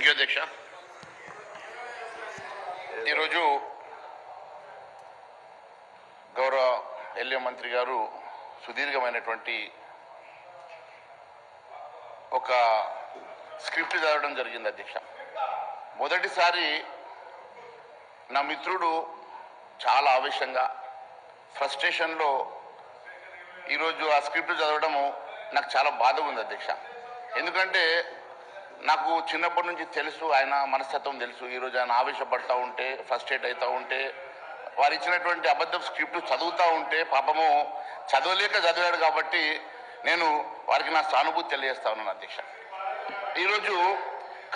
Thank you అధ్యక్ష. ఈరోజు గౌరవ ఎల్ఏ మంత్రి గారు సుదీర్ఘమైనటువంటి ఒక స్క్రిప్ట్ చదవడం జరిగింది అధ్యక్ష. మొదటిసారి నా మిత్రుడు చాలా ఆవేశంగా ఫ్రస్ట్రేషన్లో ఈరోజు ఆ స్క్రిప్ట్ చదవడము నాకు చాలా బాధగా ఉంది అధ్యక్ష. ఎందుకంటే నాకు చిన్నప్పటి నుంచి తెలుసు, ఆయన మనస్తత్వం తెలుసు. ఈరోజు ఆయన ఆవేశపడతా ఉంటే, ఫ్రస్ట్రేట్ అవుతూ ఉంటే, వారు ఇచ్చినటువంటి అబద్ధం స్క్రిప్ట్ చదువుతూ ఉంటే పాపము చదవలేక చదివాడు కాబట్టి నేను వారికి నా సానుభూతి తెలియజేస్తా ఉన్నాను అధ్యక్ష. ఈరోజు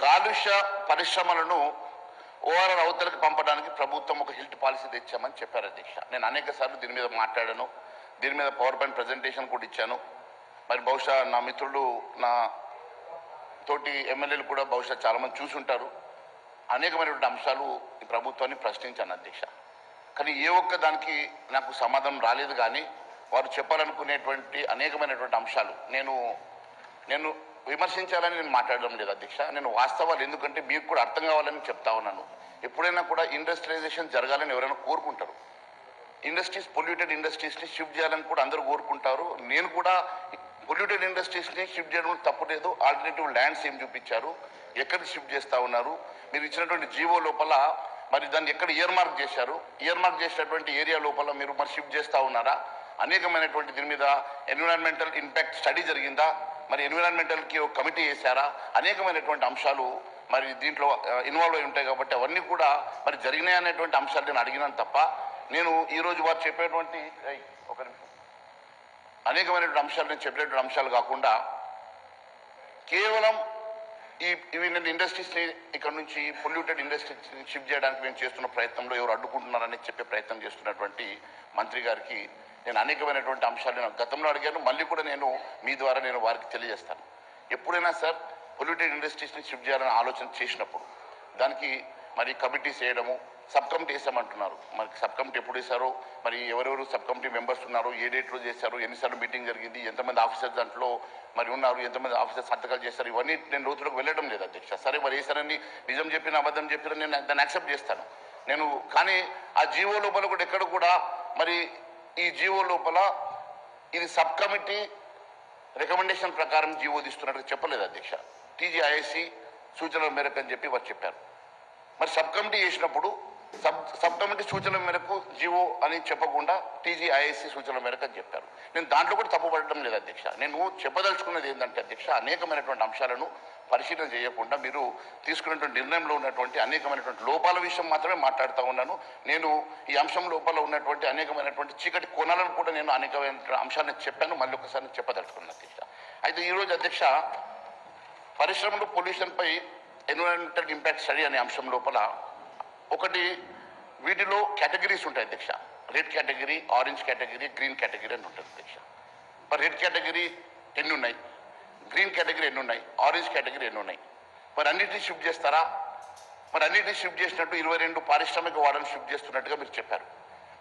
కాలుష్య పరిశ్రమలను ఓఆర్ఆర్ అవతలకు పంపడానికి ప్రభుత్వం ఒక హిల్ట్ పాలసీ తెచ్చామని చెప్పారు అధ్యక్ష. నేను అనేక సార్లు దీని మీద మాట్లాడాను, దీని మీద పవర్ పాయింట్ ప్రజెంటేషన్ కూడా ఇచ్చాను. మరి బహుశా నా మిత్రులు, నా తోటి ఎమ్మెల్యేలు కూడా బహుశా చాలామంది చూసుంటారు. అనేకమైనటువంటి అంశాలు ఈ ప్రభుత్వాన్ని ప్రశ్నించాను అధ్యక్ష. కానీ ఏ ఒక్క దానికి నాకు సమాధానం రాలేదు. కానీ వారు చెప్పాలనుకునేటువంటి అనేకమైనటువంటి అంశాలు నేను విమర్శించాలని నేను మాట్లాడడం లేదు అధ్యక్ష. నేను వాస్తవాలు, ఎందుకంటే మీకు కూడా అర్థం కావాలని చెప్తా ఉన్నాను. ఎప్పుడైనా కూడా ఇండస్ట్రియలైజేషన్ జరగాలని ఎవరైనా కోరుకుంటారు. ఇండస్ట్రీస్, పొల్యూటెడ్ ఇండస్ట్రీస్ని షిఫ్ట్ చేయాలని కూడా అందరూ కోరుకుంటారు. నేను కూడా పొల్యూటెడ్ ఇండస్ట్రీస్ని షిఫ్ట్ చేయడం తప్పులేదు. ఆల్టర్నేటివ్ ల్యాండ్స్ ఏం చూపించారు, ఎక్కడికి షిఫ్ట్ చేస్తూ ఉన్నారు, మీరు ఇచ్చినటువంటి జీవో లోపల మరి దాన్ని ఎక్కడ ఇయర్ మార్క్ చేశారు, ఇయర్ మార్క్ చేసినటువంటి ఏరియా లోపల మీరు మరి షిఫ్ట్ చేస్తూ ఉన్నారా, అనేకమైనటువంటి దీని మీద ఎన్విరాన్మెంటల్ ఇంపాక్ట్ స్టడీ జరిగిందా, మరి ఎన్విరాన్మెంటల్కి ఒక కమిటీ వేశారా, అనేకమైనటువంటి అంశాలు మరి దీంట్లో ఇన్వాల్వ్ అయి ఉంటాయి. కాబట్టి అవన్నీ కూడా మరి జరిగినాయి అనేటువంటి అంశాలు నేను అడిగినాను తప్ప, నేను ఈరోజు వారు చెప్పేటువంటి అనేకమైనటువంటి అంశాలు నేను చెప్పేటువంటి అంశాలు కాకుండా కేవలం ఇవి నేను ఇండస్ట్రీస్ని ఇక్కడ నుంచి పొల్యూటెడ్ ఇండస్ట్రీస్ని షిఫ్ట్ చేయడానికి మేము చేస్తున్న ప్రయత్నంలో ఎవరు అడ్డుకుంటున్నారని చెప్పే ప్రయత్నం చేస్తున్నటువంటి మంత్రి గారికి నేను అనేకమైనటువంటి అంశాలు నేను గతంలో అడిగాను. మళ్ళీ కూడా నేను మీ ద్వారా నేను వారికి తెలియజేస్తాను. ఎప్పుడైనా సార్ పొల్యూటెడ్ ఇండస్ట్రీస్ని షిఫ్ట్ చేయాలని ఆలోచన చేసినప్పుడు దానికి మరి కమిటీస్ వేయడము, సబ్ కమిటీ వేసామంటున్నారు. మరి సబ్ కమిటీ ఎప్పుడు వేశారో, మరి ఎవరెవరు సబ్ కమిటీ మెంబర్స్ ఉన్నారు, ఏ డేట్లో చేశారు, ఎన్నిసార్లు మీటింగ్ జరిగింది, ఎంతమంది ఆఫీసర్స్ దాంట్లో మరి ఉన్నారు, ఎంతమంది ఆఫీసర్స్ సంతకాలు చేశారు, ఇవన్నీ నేను రోజులకు వెళ్ళడం లేదు అధ్యక్ష. సరే మరి వేశారని నిజం చెప్పిన అబద్ధం చెప్పిన నేను దాన్ని యాక్సెప్ట్ చేస్తాను నేను. కానీ ఆ జీవో లోపల కూడా ఎక్కడ కూడా మరి ఈ జీవో లోపల ఇది సబ్ కమిటీ రికమెండేషన్ ప్రకారం జీవో తీస్తున్నట్టు చెప్పలేదు అధ్యక్ష. టీజీఐఐసి సూచనల మేరకు అని చెప్పి వారు చెప్పారు. మరి సబ్ కమిటీ చేసినప్పుడు సబ్ కమిటీ సూచనల మేరకు జీవో అని చెప్పకుండా టీజీఐఐసి సూచనల మేరకు అని చెప్పారు. నేను దాంట్లో కూడా తప్పుపడడం లేదు అధ్యక్ష. నేను చెప్పదలుచుకున్నది ఏంటంటే అధ్యక్ష, అనేకమైనటువంటి అంశాలను పరిశీలన చేయకుండా మీరు తీసుకున్నటువంటి నిర్ణయంలో ఉన్నటువంటి అనేకమైనటువంటి లోపాల విషయం మాత్రమే మాట్లాడుతూ ఉన్నాను. నేను ఈ అంశం లోపల ఉన్నటువంటి అనేకమైనటువంటి చీకటి కోణాలను కూడా నేను అనేకమైన అంశాలను చెప్పాను. మళ్ళీ ఒకసారి చెప్పదలుచుకున్నాను అధ్యక్ష. అయితే ఈరోజు అధ్యక్ష, పరిశ్రమలు పొల్యూషన్పై ఎన్విరాన్మెంటల్ ఇంపాక్ట్ స్టడీ అనే అంశం లోపల ఒకటి, వీటిలో కేటగిరీస్ ఉంటాయి అధ్యక్ష. Red category, orange category, green category అని ఉంటుంది అధ్యక్ష. మరి రెడ్ కేటగిరీ ఎన్ని ఉన్నాయి, గ్రీన్ కేటగిరీ ఎన్ని ఉన్నాయి, ఆరెంజ్ కేటగిరీ ఎన్ని ఉన్నాయి, మరి అన్నిటినీ షిఫ్ట్ చేస్తారా? మరి అన్నిటినీ షిఫ్ట్ చేసినట్టు 22 పారిశ్రామిక వాడలను షిఫ్ట్ చేస్తున్నట్టుగా మీరు చెప్పారు.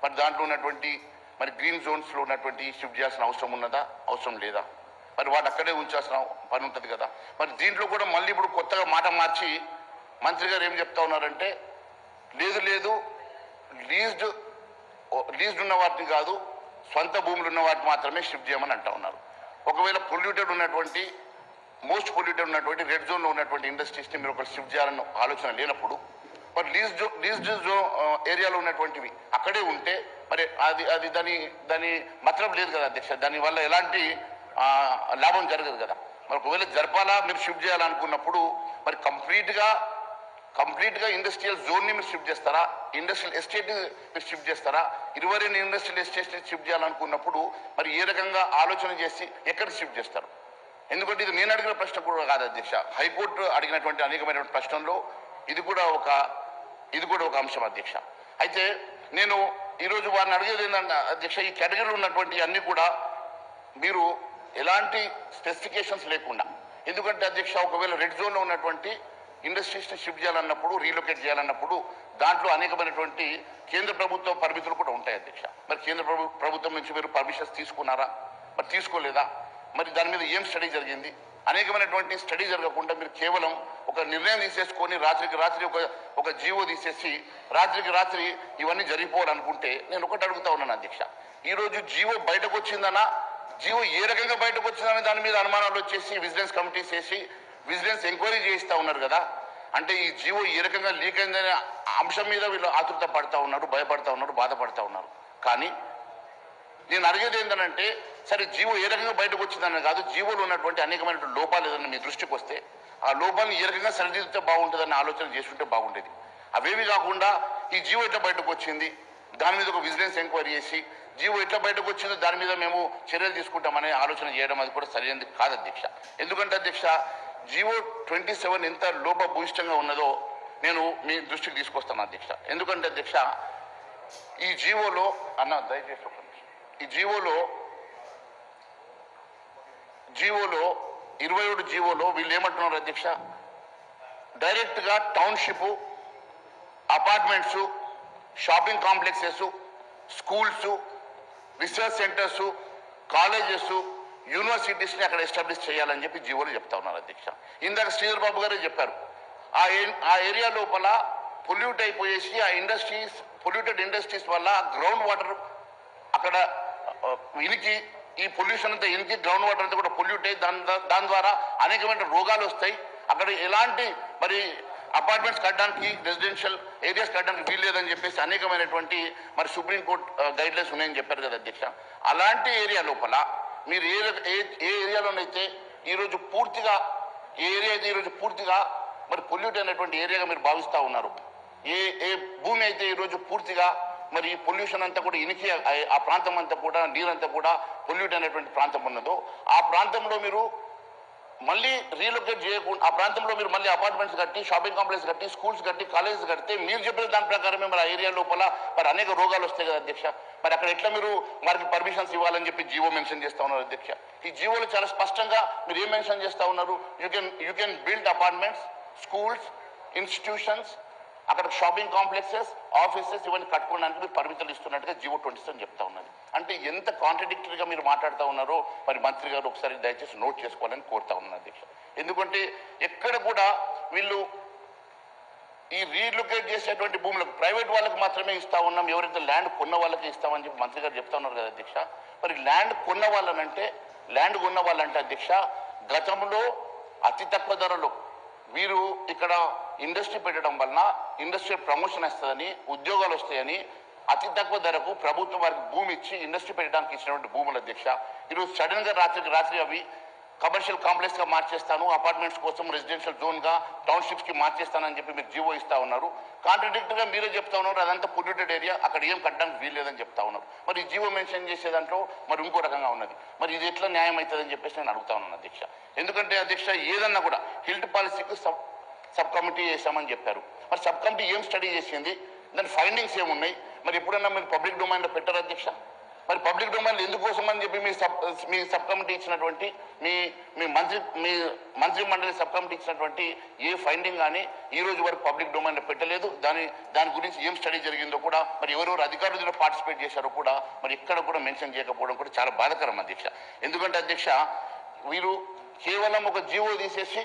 మరి దాంట్లో ఉన్నటువంటి మరి గ్రీన్ జోన్స్లో ఉన్నటువంటి షిఫ్ట్ చేయాల్సిన అవసరం ఉన్నదా, అవసరం లేదా? మరి వాటి అక్కడే ఉంచాల్సిన పని ఉంటుంది కదా. మరి దీంట్లో కూడా మళ్ళీ ఇప్పుడు కొత్తగా మాట మార్చి మంత్రి గారు ఏం చెప్తా ఉన్నారంటే, లేదు లీజ్డ్ ఉన్న వాటిని కాదు, స్వంత భూములు ఉన్న వాటిని మాత్రమే షిఫ్ట్ చేయమని అంటూ ఉన్నారు. ఒకవేళ పొల్యూటెడ్ ఉన్నటువంటి, మోస్ట్ పొల్యూటెడ్ ఉన్నటువంటి రెడ్ జోన్లో ఉన్నటువంటి ఇండస్ట్రీస్ని మీరు ఒకటి షిఫ్ట్ చేయాలని ఆలోచన లేనప్పుడు, మరి లీజ్డ్ ఏరియాలో ఉన్నటువంటివి అక్కడే ఉంటే మరి అది దాని మతలబ్ లేదు కదా అధ్యక్ష. దానివల్ల ఎలాంటి లాభం జరగదు కదా. మరి ఒకవేళ జరపాలా, మీరు షిఫ్ట్ చేయాలనుకున్నప్పుడు మరి కంప్లీట్గా ఇండస్ట్రియల్ జోన్ని మీరు షిఫ్ట్ చేస్తారా, ఇండస్ట్రియల్ ఎస్టేట్ని మీరు షిఫ్ట్ చేస్తారా? 22 ఇండస్ట్రియల్ ఎస్టేట్ని షిఫ్ట్ చేయాలనుకున్నప్పుడు మరి ఏ రకంగా ఆలోచన చేసి ఎక్కడికి షిఫ్ట్ చేస్తారు? ఎందుకంటే ఇది నేను అడిగిన ప్రశ్న కూడా కాదు అధ్యక్ష. హైకోర్టు అడిగినటువంటి అనేకమైనటువంటి ప్రశ్నల్లో ఇది కూడా ఒక అంశం అధ్యక్ష. అయితే నేను ఈరోజు వారిని అడిగేది ఏంటంటే అధ్యక్ష, ఈ కేటగిరీలో ఉన్నటువంటి అన్నీ కూడా మీరు ఎలాంటి స్పెసిఫికేషన్స్ లేకుండా, ఎందుకంటే అధ్యక్ష ఒకవేళ రెడ్ జోన్లో ఉన్నటువంటి ఇండస్ట్రీస్ని షిఫ్ట్ చేయాలన్నప్పుడు, రీలొకేట్ చేయాలన్నప్పుడు దాంట్లో అనేకమైనటువంటి కేంద్ర ప్రభుత్వ పరిమితులు కూడా ఉంటాయి అధ్యక్ష. మరి కేంద్ర ప్రభుత్వం నుంచి మీరు పర్మిషన్స్ తీసుకున్నారా, మరి తీసుకోలేదా? మరి దాని మీద ఏం స్టడీ జరిగింది? అనేకమైనటువంటి స్టడీ జరగకుండా మీరు కేవలం ఒక నిర్ణయం తీసేసుకొని రాత్రికి రాత్రి ఒక జీవో తీసేసి రాత్రికి రాత్రి ఇవన్నీ జరిగిపోవాలనుకుంటే నేను ఒకటి అడుగుతా ఉన్నాను అధ్యక్ష. ఈరోజు జీవో బయటకు వచ్చిందనా, జీవో ఏ రకంగా బయటకు వచ్చిందనే దాని మీద అనుమానాలు వచ్చేసి విజిలెన్స్ కమిటీస్ వేసి విజిలెన్స్ ఎంక్వైరీ చేయిస్తూ ఉన్నారు కదా. అంటే ఈ జీవో ఏ రకంగా లీక్ అయిందనే అంశం మీద వీళ్ళు ఆతృత పడతా ఉన్నారు, భయపడతా ఉన్నారు, బాధపడతా ఉన్నారు. కానీ నేను అడిగేది ఏంటంటే, సరే జీవో ఏ రకంగా బయటకు వచ్చిందని కాదు, జీవోలో ఉన్నటువంటి అనేకమైనటువంటి లోపాలు ఏదన్నా మీ దృష్టికి వస్తే ఆ లోపాలను ఏ రకంగా సరిదిద్దితే బాగుంటుందని ఆలోచన చేసుకుంటే బాగుండేది. అవేవి కాకుండా ఈ జీవో ఎట్లా బయటకు వచ్చింది, దాని మీద ఒక విజిలెన్స్ ఎంక్వైరీ చేసి జీవో ఎట్లా బయటకు వచ్చిందో దాని మీద మేము చర్యలు తీసుకుంటామనే ఆలోచన చేయడం అది కూడా సరైనది కాదు అధ్యక్ష. ఎందుకంటే అధ్యక్ష, జీవో 27 ఎంత లోపభూయిష్టంగా ఉన్నదో నేను మీ దృష్టికి తీసుకొస్తాను అధ్యక్ష. ఎందుకంటే అధ్యక్ష, ఈ జీవోలో దయచేసి ఒక నిమిషం, ఈ జీవోలో 27 జీవోలో వీళ్ళు ఏమంటున్నారు అధ్యక్ష, డైరెక్ట్గా township, apartments, shopping complexes, schools, research centres, colleges, యూనివర్సిటీస్ని అక్కడ ఎస్టాబ్లిష్ చేయాలని చెప్పి జీవోలు చెప్తా ఉన్నారు అధ్యక్ష. ఇందాక శ్రీధర్ బాబు గారే చెప్పారు, ఆ ఏరియా లోపల పొల్యూట్ అయిపోయేసి ఆ ఇండస్ట్రీస్, పొల్యూటెడ్ ఇండస్ట్రీస్ వల్ల గ్రౌండ్ వాటర్ అక్కడ ఇనికి, ఈ పొల్యూషన్ అంతా ఇనికి గ్రౌండ్ వాటర్ అంతా కూడా పొల్యూట్ అయ్యి దాని ద్వారా అనేకమైన రోగాలు వస్తాయి. అక్కడ ఎలాంటి మరి అపార్ట్మెంట్స్ కట్టడానికి, రెసిడెన్షియల్ ఏరియాస్ కట్టడానికి వీలు లేదని చెప్పేసి అనేకమైనటువంటి మరి సుప్రీంకోర్టు గైడ్లైన్స్ ఉన్నాయని చెప్పారు కదా అధ్యక్ష. అలాంటి ఏరియా లోపల మీరు ఏ ఏరియాలోనైతే ఈరోజు పూర్తిగా మరి పొల్యూట్ అయినటువంటి ఏరియాగా మీరు భావిస్తూ ఉన్నారు, ఏ భూమి అయితే ఈరోజు పూర్తిగా మరి పొల్యూషన్ అంతా కూడా ఇనికి ఆ ప్రాంతం అంతా కూడా నీరంతా కూడా పొల్యూట్ అయినటువంటి ప్రాంతం ఉన్నదో ఆ ప్రాంతంలో మీరు మళ్ళీ రీలొకేట్ చేయకుండా, ఆ ప్రాంతంలో మీరు మళ్ళీ అపార్ట్మెంట్స్ కట్టి, షాపింగ్ కాంప్లెక్స్ కట్టి, స్కూల్స్ కట్టి, కాలేజెస్ కడితే మీరు చెప్పిన దాని ప్రకారమే మరి ఆ ఏరియా లోపల మరి అనేక రోగాలు వస్తాయి కదా అధ్యక్ష. మరి అక్కడ ఎట్లా మీరు వారికి పర్మిషన్స్ ఇవ్వాలని చెప్పి జీవో మెన్షన్ చేస్తూ ఉన్నారు అధ్యక్ష. ఈ జీవోలు చాలా స్పష్టంగా మీరు ఏం మెన్షన్ చేస్తూ ఉన్నారు, you can build apartments, schools, institutions, అక్కడ షాపింగ్ కాంప్లెక్సెస్, ఆఫీసెస్ ఇవన్నీ కట్టుకోవడానికి మీరు పరిమితులు ఇస్తున్నట్టుగా జీవో 27 చెప్తా ఉన్నది. అంటే ఎంత కాంట్రడిక్టరీగా మీరు మాట్లాడుతూ ఉన్నారో మరి మంత్రి గారు ఒకసారి దయచేసి నోట్ చేసుకోవాలని కోరుతా ఉన్నాను అధ్యక్ష. ఎందుకంటే ఎక్కడ కూడా వీళ్ళు ఈ రీలొకేట్ చేసేటువంటి భూములకు ప్రైవేట్ వాళ్ళకి మాత్రమే ఇస్తా ఉన్నాం, ఎవరైతే ల్యాండ్ కొన్న వాళ్ళకి ఇస్తామని చెప్పి మంత్రి గారు చెప్తా ఉన్నారు కదా అధ్యక్ష. మరి ల్యాండ్ కొన్న వాళ్ళంటే అధ్యక్ష, గతంలో అతి తక్కువ ధరలో వీరు ఇక్కడ ఇండస్ట్రీ పెట్టడం వలన ఇండస్ట్రియల్ ప్రమోషన్ వస్తుందని, ఉద్యోగాలు వస్తాయని అతి తక్కువ ధరకు ప్రభుత్వం వారికి భూమి ఇచ్చి ఇండస్ట్రీ పెట్టడానికి ఇచ్చినటువంటి భూముల అధ్యక్ష, ఈరోజు సడన్గా రాత్రికి రాత్రి అవి కమర్షియల్ కాంప్లెక్స్గా మార్చేస్తాను, అపార్ట్మెంట్స్ కోసం రెసిడెన్షియల్ జోన్గా, టౌన్షిప్స్కి మార్చేస్తానని చెప్పి మీరు జీవో ఇస్తా ఉన్నారు. కాంట్రడిక్టరీగా మీరే చెప్తా ఉన్నారు అదంతా పొల్యూటెడ్ ఏరియా, అక్కడ ఏం కట్టడానికి వీల్లేదని చెప్తా ఉన్నారు. మరి ఈ జీవో మెన్షన్ చేసే దాంట్లో మరి ఇంకో రకంగా ఉన్నది. మరి ఇది ఎట్లా న్యాయం అవుతుందని చెప్పేసి నేను అడుగుతా ఉన్నాను అధ్యక్ష. ఎందుకంటే అధ్యక్ష, ఏదన్నా కూడా హిల్ట్ పాలసీకి సబ్ కమిటీ చేశామని చెప్పారు. మరి సబ్ కమిటీ ఏం స్టడీ చేసింది, దాని ఫైండింగ్స్ ఏమున్నాయి, మరి ఎప్పుడన్నా మీరు పబ్లిక్ డొమైన్లో పెట్టారు అధ్యక్ష? మరి పబ్లిక్ డొమైన్లో ఎందుకోసం అని చెప్పి మీ సబ్ కమిటీ ఇచ్చినటువంటి మీ మంత్రి మండలి సబ్ కమిటీ ఇచ్చినటువంటి ఏ ఫైండింగ్ కానీ ఈ రోజు వరకు పబ్లిక్ డొమైన్లో పెట్టలేదు. దాని గురించి ఏం స్టడీ జరిగిందో కూడా మరి ఎవరెవరు అధికారులు పార్టిసిపేట్ చేశారో కూడా మరి ఎక్కడ కూడా మెన్షన్ చేయకపోవడం కూడా చాలా బాధాకరం అధ్యక్ష. ఎందుకంటే అధ్యక్ష, వీరు కేవలం ఒక జీవో తీసేసి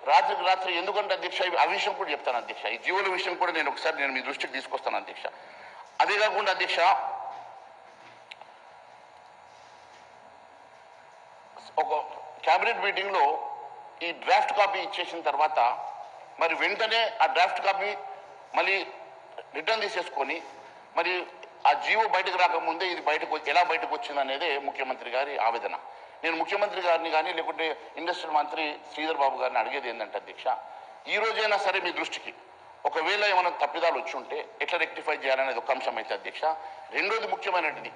రాత్రికి రాత్రి, ఎందుకంటే అధ్యక్ష ఆ విషయం కూడా చెప్తాను అధ్యక్ష, ఈ జీవోల విషయం కూడా నేను ఒకసారి మీ దృష్టికి తీసుకొస్తాను అధ్యక్ష. అదే కాకుండా అధ్యక్ష, ఒక క్యాబినెట్ మీటింగ్లో ఈ డ్రాఫ్ట్ కాపీ ఇచ్చేసిన తర్వాత మరి వెంటనే ఆ డ్రాఫ్ట్ కాపీ మళ్ళీ రిటర్న్ తీసేసుకొని మరి ఆ జీవో బయటకు రాకముందే ఇది ఎలా బయటకు వచ్చింది అనేదే ముఖ్యమంత్రి గారి ఆవేదన. నేను ముఖ్యమంత్రి గారిని కానీ లేకుంటే ఇండస్ట్రియల్ మంత్రి శ్రీధర్ బాబు గారిని అడిగేది ఏంటంటే అధ్యక్ష, ఈ రోజైనా సరే మీ దృష్టికి ఒకవేళ ఏమైనా తప్పిదాలు వచ్చి ఉంటే ఎట్లా రెక్టిఫై చేయాలనేది ఒక అంశం అయితే అధ్యక్ష. రెండోది ముఖ్యమైనది,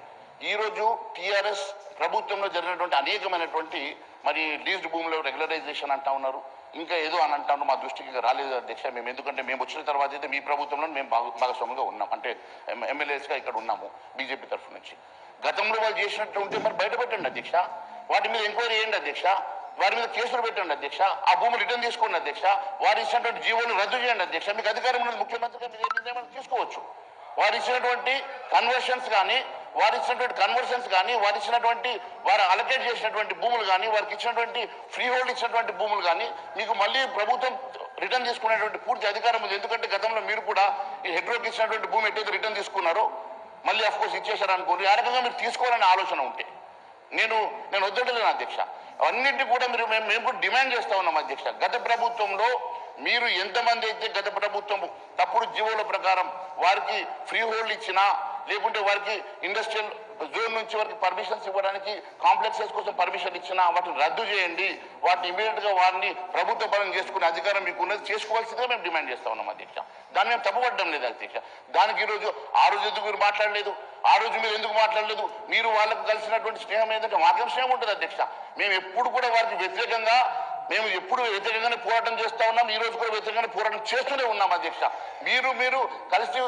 ఈరోజు టీఆర్ఎస్ ప్రభుత్వంలో జరిగినటువంటి అనేకమైనటువంటి మరి లీజ్డ్ భూములు రెగ్యులరైజేషన్ అంటా ఉన్నారు, ఇంకా ఏదో అని అంటాను, మా దృష్టికి రాలేదు అధ్యక్ష. ఎందుకంటే మేము వచ్చిన తర్వాత అయితే మీ ప్రభుత్వంలో మేము భాగస్వామ్యంగా ఉన్నాం, అంటే ఎమ్మెల్యేస్గా ఇక్కడ ఉన్నాము బీజేపీ తరఫు నుంచి. గతంలో వాళ్ళు చేసినట్టు ఉంటే మరి బయట పెట్టండి అధ్యక్ష, వాటి మీద ఎంక్వైరీ చేయండి అధ్యక్ష, వారి మీద కేసులు పెట్టండి అధ్యక్ష, ఆ భూములు రిటర్న్ తీసుకోండి అధ్యక్ష, వారు ఇచ్చినటువంటి జీవోలు రద్దు చేయండి అధ్యక్ష. మీకు అధికారం ఉన్నది, ముఖ్యమంత్రిగా మీరు ఏ నిర్ణయం తీసుకోవచ్చు. వారు ఇచ్చినటువంటి కన్వర్షన్స్ కానీ వారు ఇచ్చినటువంటి కన్వర్షన్స్ కానీ వారు ఇచ్చినటువంటి వారు అలకేట్ చేసినటువంటి భూములు కానీ వారికి ఇచ్చినటువంటి ఫ్రీ హోల్డ్ ఇచ్చినటువంటి భూములు కానీ మీకు మళ్ళీ ప్రభుత్వం రిటర్న్ తీసుకునేటువంటి పూర్తి అధికారం ఉంది. ఎందుకంటే గతంలో మీరు కూడా ఈ హెడ్రోకి ఇచ్చినటువంటి భూమి ఎట్టయితే రిటర్న్ తీసుకున్నారో మళ్ళీ అఫ్కోర్స్ ఇచ్చేశారు అనుకోండి, ఆ రకంగా మీరు తీసుకోవాలనే ఆలోచన ఉంటే నేను వద్దలేను అధ్యక్ష. అన్నింటినీ కూడా మేము కూడా డిమాండ్ చేస్తా ఉన్నాం అధ్యక్ష. గత ప్రభుత్వంలో మీరు ఎంతమంది అయితే గత ప్రభుత్వం తప్పుడు జీవోల ప్రకారం వారికి ఫ్రీ హోల్డ్ ఇచ్చినా లేకుంటే వారికి ఇండస్ట్రియల్ జోన్ నుంచి వారికి పర్మిషన్స్ ఇవ్వడానికి కాంప్లెక్సెస్ కోసం పర్మిషన్ ఇచ్చినా వాటిని రద్దు చేయండి, వాటిని ఇమీడియట్ గా వారిని ప్రభుత్వ పరం చేసుకునే అధికారం మీకు ఉన్నది, చేసుకోవాల్సిందిగా మేము డిమాండ్ చేస్తా ఉన్నాం అధ్యక్ష. దాన్ని మేము తప్పుపడడం లేదు అధ్యక్ష. దానికి ఈరోజు ఆ రోజు ఎందుకు మీరు మాట్లాడలేదు, ఆ రోజు మీరు ఎందుకు మాట్లాడలేదు, మీరు వాళ్ళకు కలిసినటువంటి స్నేహం ఏంటంటే మాకేం స్నేహం ఉంటుంది అధ్యక్ష. మేము ఎప్పుడు కూడా వారికి వ్యతిరేకంగా మేము ఎప్పుడు వ్యతిరేకంగానే పోరాటం చేస్తా ఉన్నాం, ఈ రోజు కూడా వ్యతిరేకంగానే పోరాటం చేస్తూనే ఉన్నాం అధ్యక్ష. మీరు కలిసి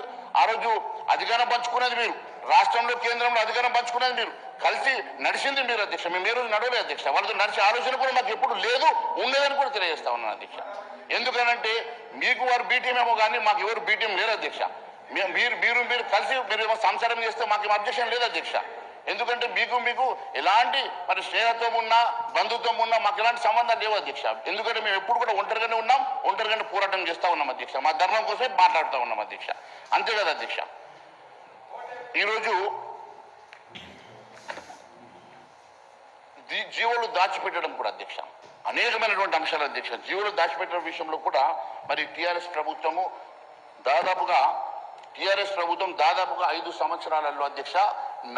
ఆ రోజు అధికారం పంచుకునేది మీరు, రాష్ట్రంలో కేంద్రంలో అధికారం పంచుకునేది మీరు, కలిసి నడిచింది మీరు అధ్యక్ష. మేము ఏ రోజు నడవలేదు అధ్యక్ష. వాళ్ళతో నడిచే ఆలోచన కూడా మాకు ఎప్పుడు లేదు, ఉండేదని కూడా తెలియజేస్తా ఉన్నాను అధ్యక్ష. ఎందుకనంటే మీకు వారు బీటీఎం ఏమో కానీ మాకు ఎవరు బీటీఎం లేరు అధ్యక్ష. మీరు కలిసి మీరు సంసారం చేస్తే మాకు అబ్జెక్షన్ లేదు అధ్యక్ష. ఎందుకంటే మీకు ఎలాంటి మరి స్నేహత్వం ఉన్నా బంధుత్వం ఉన్నా మాకు ఎలాంటి సంబంధాలు లేవు అధ్యక్ష. ఎందుకంటే మేము ఎప్పుడు కూడా ఒంటరిగానే ఉన్నాం, ఒంటరిగానే పోరాటం చేస్తూ ఉన్నాం అధ్యక్ష. మా ధర్మం కోసమే మాట్లాడుతూ ఉన్నాం అధ్యక్ష. అంతే కదా అధ్యక్ష. ఈరోజు జీవోలు దాచిపెట్టడం కూడా అధ్యక్ష అనేకమైనటువంటి అంశాలు అధ్యక్ష. జీవోలు దాచిపెట్టడం విషయంలో కూడా మరి టీఆర్ఎస్ ప్రభుత్వం దాదాపుగా 5 సంవత్సరాలలో అధ్యక్ష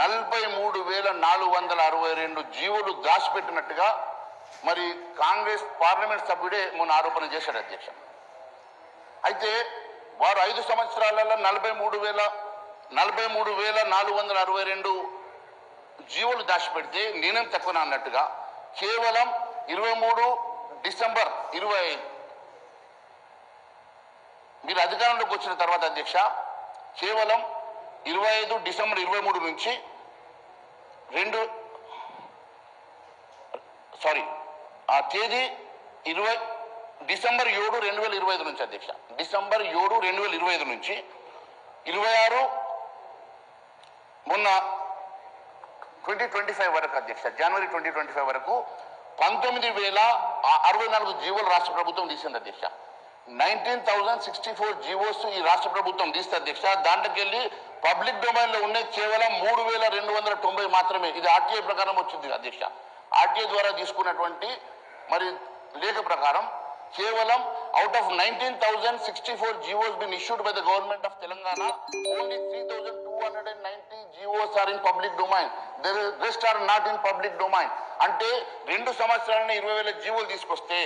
43,462 జీవోలు దాచిపెట్టినట్టుగా మరి కాంగ్రెస్ పార్లమెంట్ సభ్యుడే మొన్న ఆరోపణ చేశాడు అధ్యక్ష. అయితే వారు 5 సంవత్సరాలలో 43,462 జీవోలు దాచిపెడితే నేనేం తక్కువ అన్నట్టుగా కేవలం 23 డిసెంబర్ 25 మీరు అధికారంలోకి వచ్చిన తర్వాత అధ్యక్ష కేవలం 25 డిసెంబర్ 23 నుంచి ఆ తేదీ డిసెంబర్ 7, 2025 నుంచి అధ్యక్ష. డిసెంబర్ 7, 2025 నుంచి 26 మొన్న 2025 వరకు అధ్యక్ష, జనవరి 2025 వరకు 19,064 జీవోలు రాష్ట్ర ప్రభుత్వం తీసింది అధ్యక్ష. 19,064 జీవోస్ ఈ రాష్ట్ర ప్రభుత్వం తీస్తే అధ్యక్ష. దాంట్లోకెళ్ళి పబ్లిక్ డొమైన్ లో ఉన్నాయి కేవలం 3,290 మాత్రమే. ఇది ఆర్టీఐ ప్రకారం వచ్చింది అధ్యక్ష. ఆర్టీఐ ద్వారా తీసుకున్నటువంటి మరి లేఖ ప్రకారం కేవలం out of 19,064 GOs been issued by the government of Telangana, only 3,290 GOs are in public domain. The rest are not in public domain. అంటే 2 సంవత్సరాలని 20,000 జీవోలు తీసుకొస్తే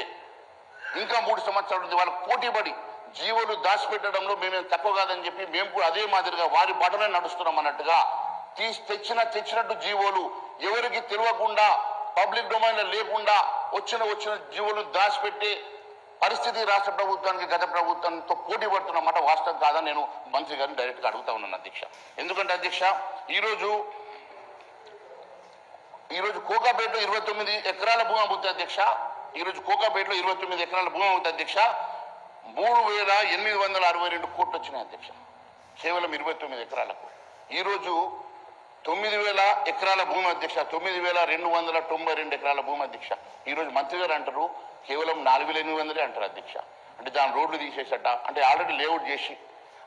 ఇంకా 3 సంవత్సరాలు ఉంది. వాళ్ళకు పోటీపడి జీవోలు దాచిపెట్టడంలో మేమేం తక్కువ కాదని చెప్పి మేము కూడా అదే మాదిరిగా వారి బాటనే నడుస్తున్నాం అన్నట్టుగా తెచ్చినట్టు జీవోలు ఎవరికి తెలియకుండా పబ్లిక్ డొమైన్ లో లేకుండా వచ్చిన జీవోలు దాచిపెట్టి పరిస్థితి రాష్ట్ర ప్రభుత్వానికి గత ప్రభుత్వంతో పోటీ పడుతున్నమాట వాస్తవం కాదని నేను మంత్రి గారిని డైరెక్ట్ గా అడుగుతా ఉన్నాను అధ్యక్ష. ఎందుకంటే అధ్యక్ష ఈరోజు కోకాపేటలో 29 ఎకరాల భూమి అవుతుంది అధ్యక్ష. ఈరోజు కోకాపేటలో 29 ఎకరాల భూమి అవుతుంది అధ్యక్ష. 3,862 కోట్లు వచ్చినాయి అధ్యక్ష కేవలం 29 ఎకరాలకు. ఈరోజు 9,000 ఎకరాల భూమి అధ్యక్ష, 9,292 ఎకరాల భూమి అధ్యక్ష. ఈరోజు మంత్రి గారు అంటారు కేవలం 4,800 అంటారు అధ్యక్ష. అంటే దాని రోడ్లు తీసేసట, అంటే ఆల్రెడీ లేఅవుట్ చేసి,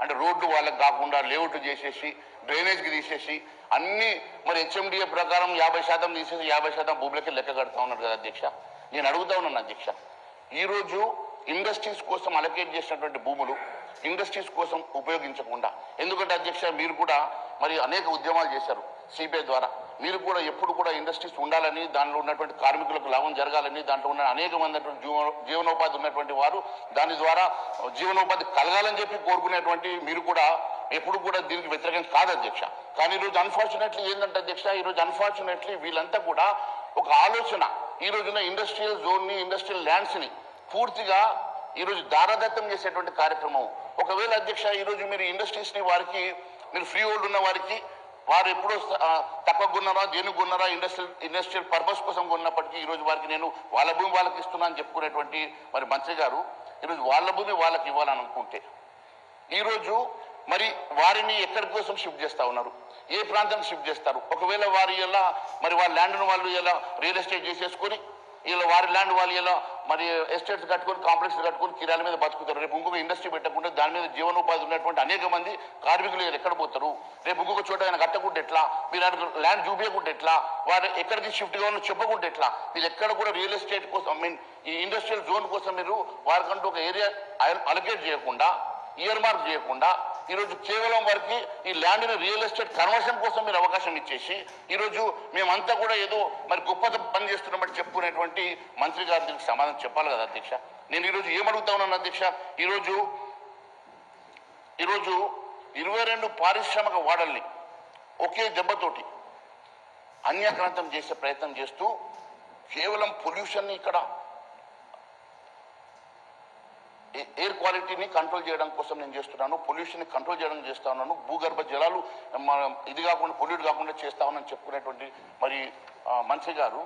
అంటే రోడ్లు వాళ్ళకి కాకుండా లేఅవుట్ చేసేసి డ్రైనేజ్కి తీసేసి అన్ని మరి హెచ్ఎండిఏ ప్రకారం 50% తీసేసి 50% భూములకి లెక్క కడతా ఉన్నారు కదా అధ్యక్ష. నేను అడుగుతా ఉన్నాను అధ్యక్ష, ఈరోజు ఇండస్ట్రీస్ కోసం అలకేట్ చేసినటువంటి భూములు ఇండస్ట్రీస్ కోసం ఉపయోగించకుండా, ఎందుకంటే అధ్యక్ష మీరు కూడా మరి అనేక ఉద్యమాలు చేశారు సిపిఐ ద్వారా, మీరు కూడా ఎప్పుడు కూడా ఇండస్ట్రీస్ ఉండాలని, దానిలో ఉన్నటువంటి కార్మికులకు లాభం జరగాలని, దాంట్లో ఉన్న అనేక మంది జీవనోపాధి ఉన్నటువంటి వారు దాని ద్వారా జీవనోపాధి కలగాలని చెప్పి కోరుకునేటువంటి మీరు కూడా ఎప్పుడు కూడా దీనికి వ్యతిరేకం కాదు అధ్యక్ష. కానీ ఈరోజు అన్ఫార్చునేట్లీ ఏంటంటే అధ్యక్ష, ఈరోజు అన్ఫార్చునేట్లీ వీళ్ళంతా కూడా ఒక ఆలోచన ఈ రోజున ఇండస్ట్రియల్ జోన్ని, ఇండస్ట్రియల్ ల్యాండ్స్ని పూర్తిగా ఈరోజు దారాదత్తం చేసేటువంటి కార్యక్రమం. ఒకవేళ అధ్యక్ష ఈరోజు మీరు ఇండస్ట్రీస్ని వారికి మీరు ఫ్రీ హోల్డ్ ఉన్న వారికి వారు ఎప్పుడో తక్కువ కొన్నారా, దేనికి కొన్నారా, ఇండస్ట్రియల్ పర్పస్ కోసం కొన్నప్పటికీ ఈరోజు వారికి నేను వాళ్ళ భూమి వాళ్ళకి ఇస్తున్నా అని చెప్పుకునేటువంటి మరి మంత్రి గారు ఈరోజు వాళ్ళ భూమి వాళ్ళకి ఇవ్వాలని అనుకుంటే, ఈరోజు మరి వారిని ఎక్కడి కోసం షిఫ్ట్ చేస్తూ ఉన్నారు, ఏ ప్రాంతానికి షిఫ్ట్ చేస్తారు? ఒకవేళ వారి ఎలా మరి వాళ్ళ ల్యాండ్ను వాళ్ళు ఎలా రియల్ ఎస్టేట్ చేసేసుకొని ఇలా వారి ల్యాండ్ వాళ్ళు ఇలా మరి ఎస్టేట్స్ కట్టుకొని కాంప్లెక్స్ కట్టుకొని కిరాల మీద బతుకుతారు. రేపు ఇంకొక ఇండస్ట్రీ పెట్టకుండా దాని మీద జీవనోపాధి ఉన్నటువంటి అనేక మంది కార్మికులు ఎక్కడ పోతారు? రేపు ఇంకొక చోట ఆయన కట్టకుండా ఎట్లా, మీరు ల్యాండ్ చూపించకుండా ఎట్లా, వారు ఎక్కడికి షిఫ్ట్ కావాలో చెప్పకుండా ఎట్లా? మీరు ఎక్కడ కూడా రియల్ ఎస్టేట్ కోసం ఈ ఇండస్ట్రియల్ జోన్ కోసం మీరు వారికంటూ ఒక ఏరియా అలొకేట్ చేయకుండా, ఇయర్ మార్క్ చేయకుండా ఈరోజు కేవలం వారికి ఈ ల్యాండ్ని రియల్ ఎస్టేట్ కన్వర్షన్ కోసం మీరు అవకాశం ఇచ్చేసి ఈరోజు మేమంతా కూడా ఏదో మరి గొప్ప పని చేస్తున్నామని చెప్పుకునేటువంటి మంత్రి గారు దీనికి సమాధానం చెప్పాలి కదా అధ్యక్ష. నేను ఈరోజు ఏమడుగుతా ఉన్నాను అధ్యక్ష, ఈరోజు 22 పారిశ్రామిక వాడల్ని ఒకే దెబ్బతోటి అన్యాక్రాంతం చేసే ప్రయత్నం చేస్తూ కేవలం పొల్యూషన్ని ఇక్కడ ఎయిర్ క్వాలిటీని కంట్రోల్ చేయడం కోసం నేను చేస్తున్నాను, పొల్యూషన్ని కంట్రోల్ చేయడం చేస్తా ఉన్నాను, భూగర్భ జలాలు ఇది కాకుండా పొల్యూట్ కాకుండా చేస్తా ఉన్నాను చెప్పుకునేటువంటి మరి మంత్రి గారు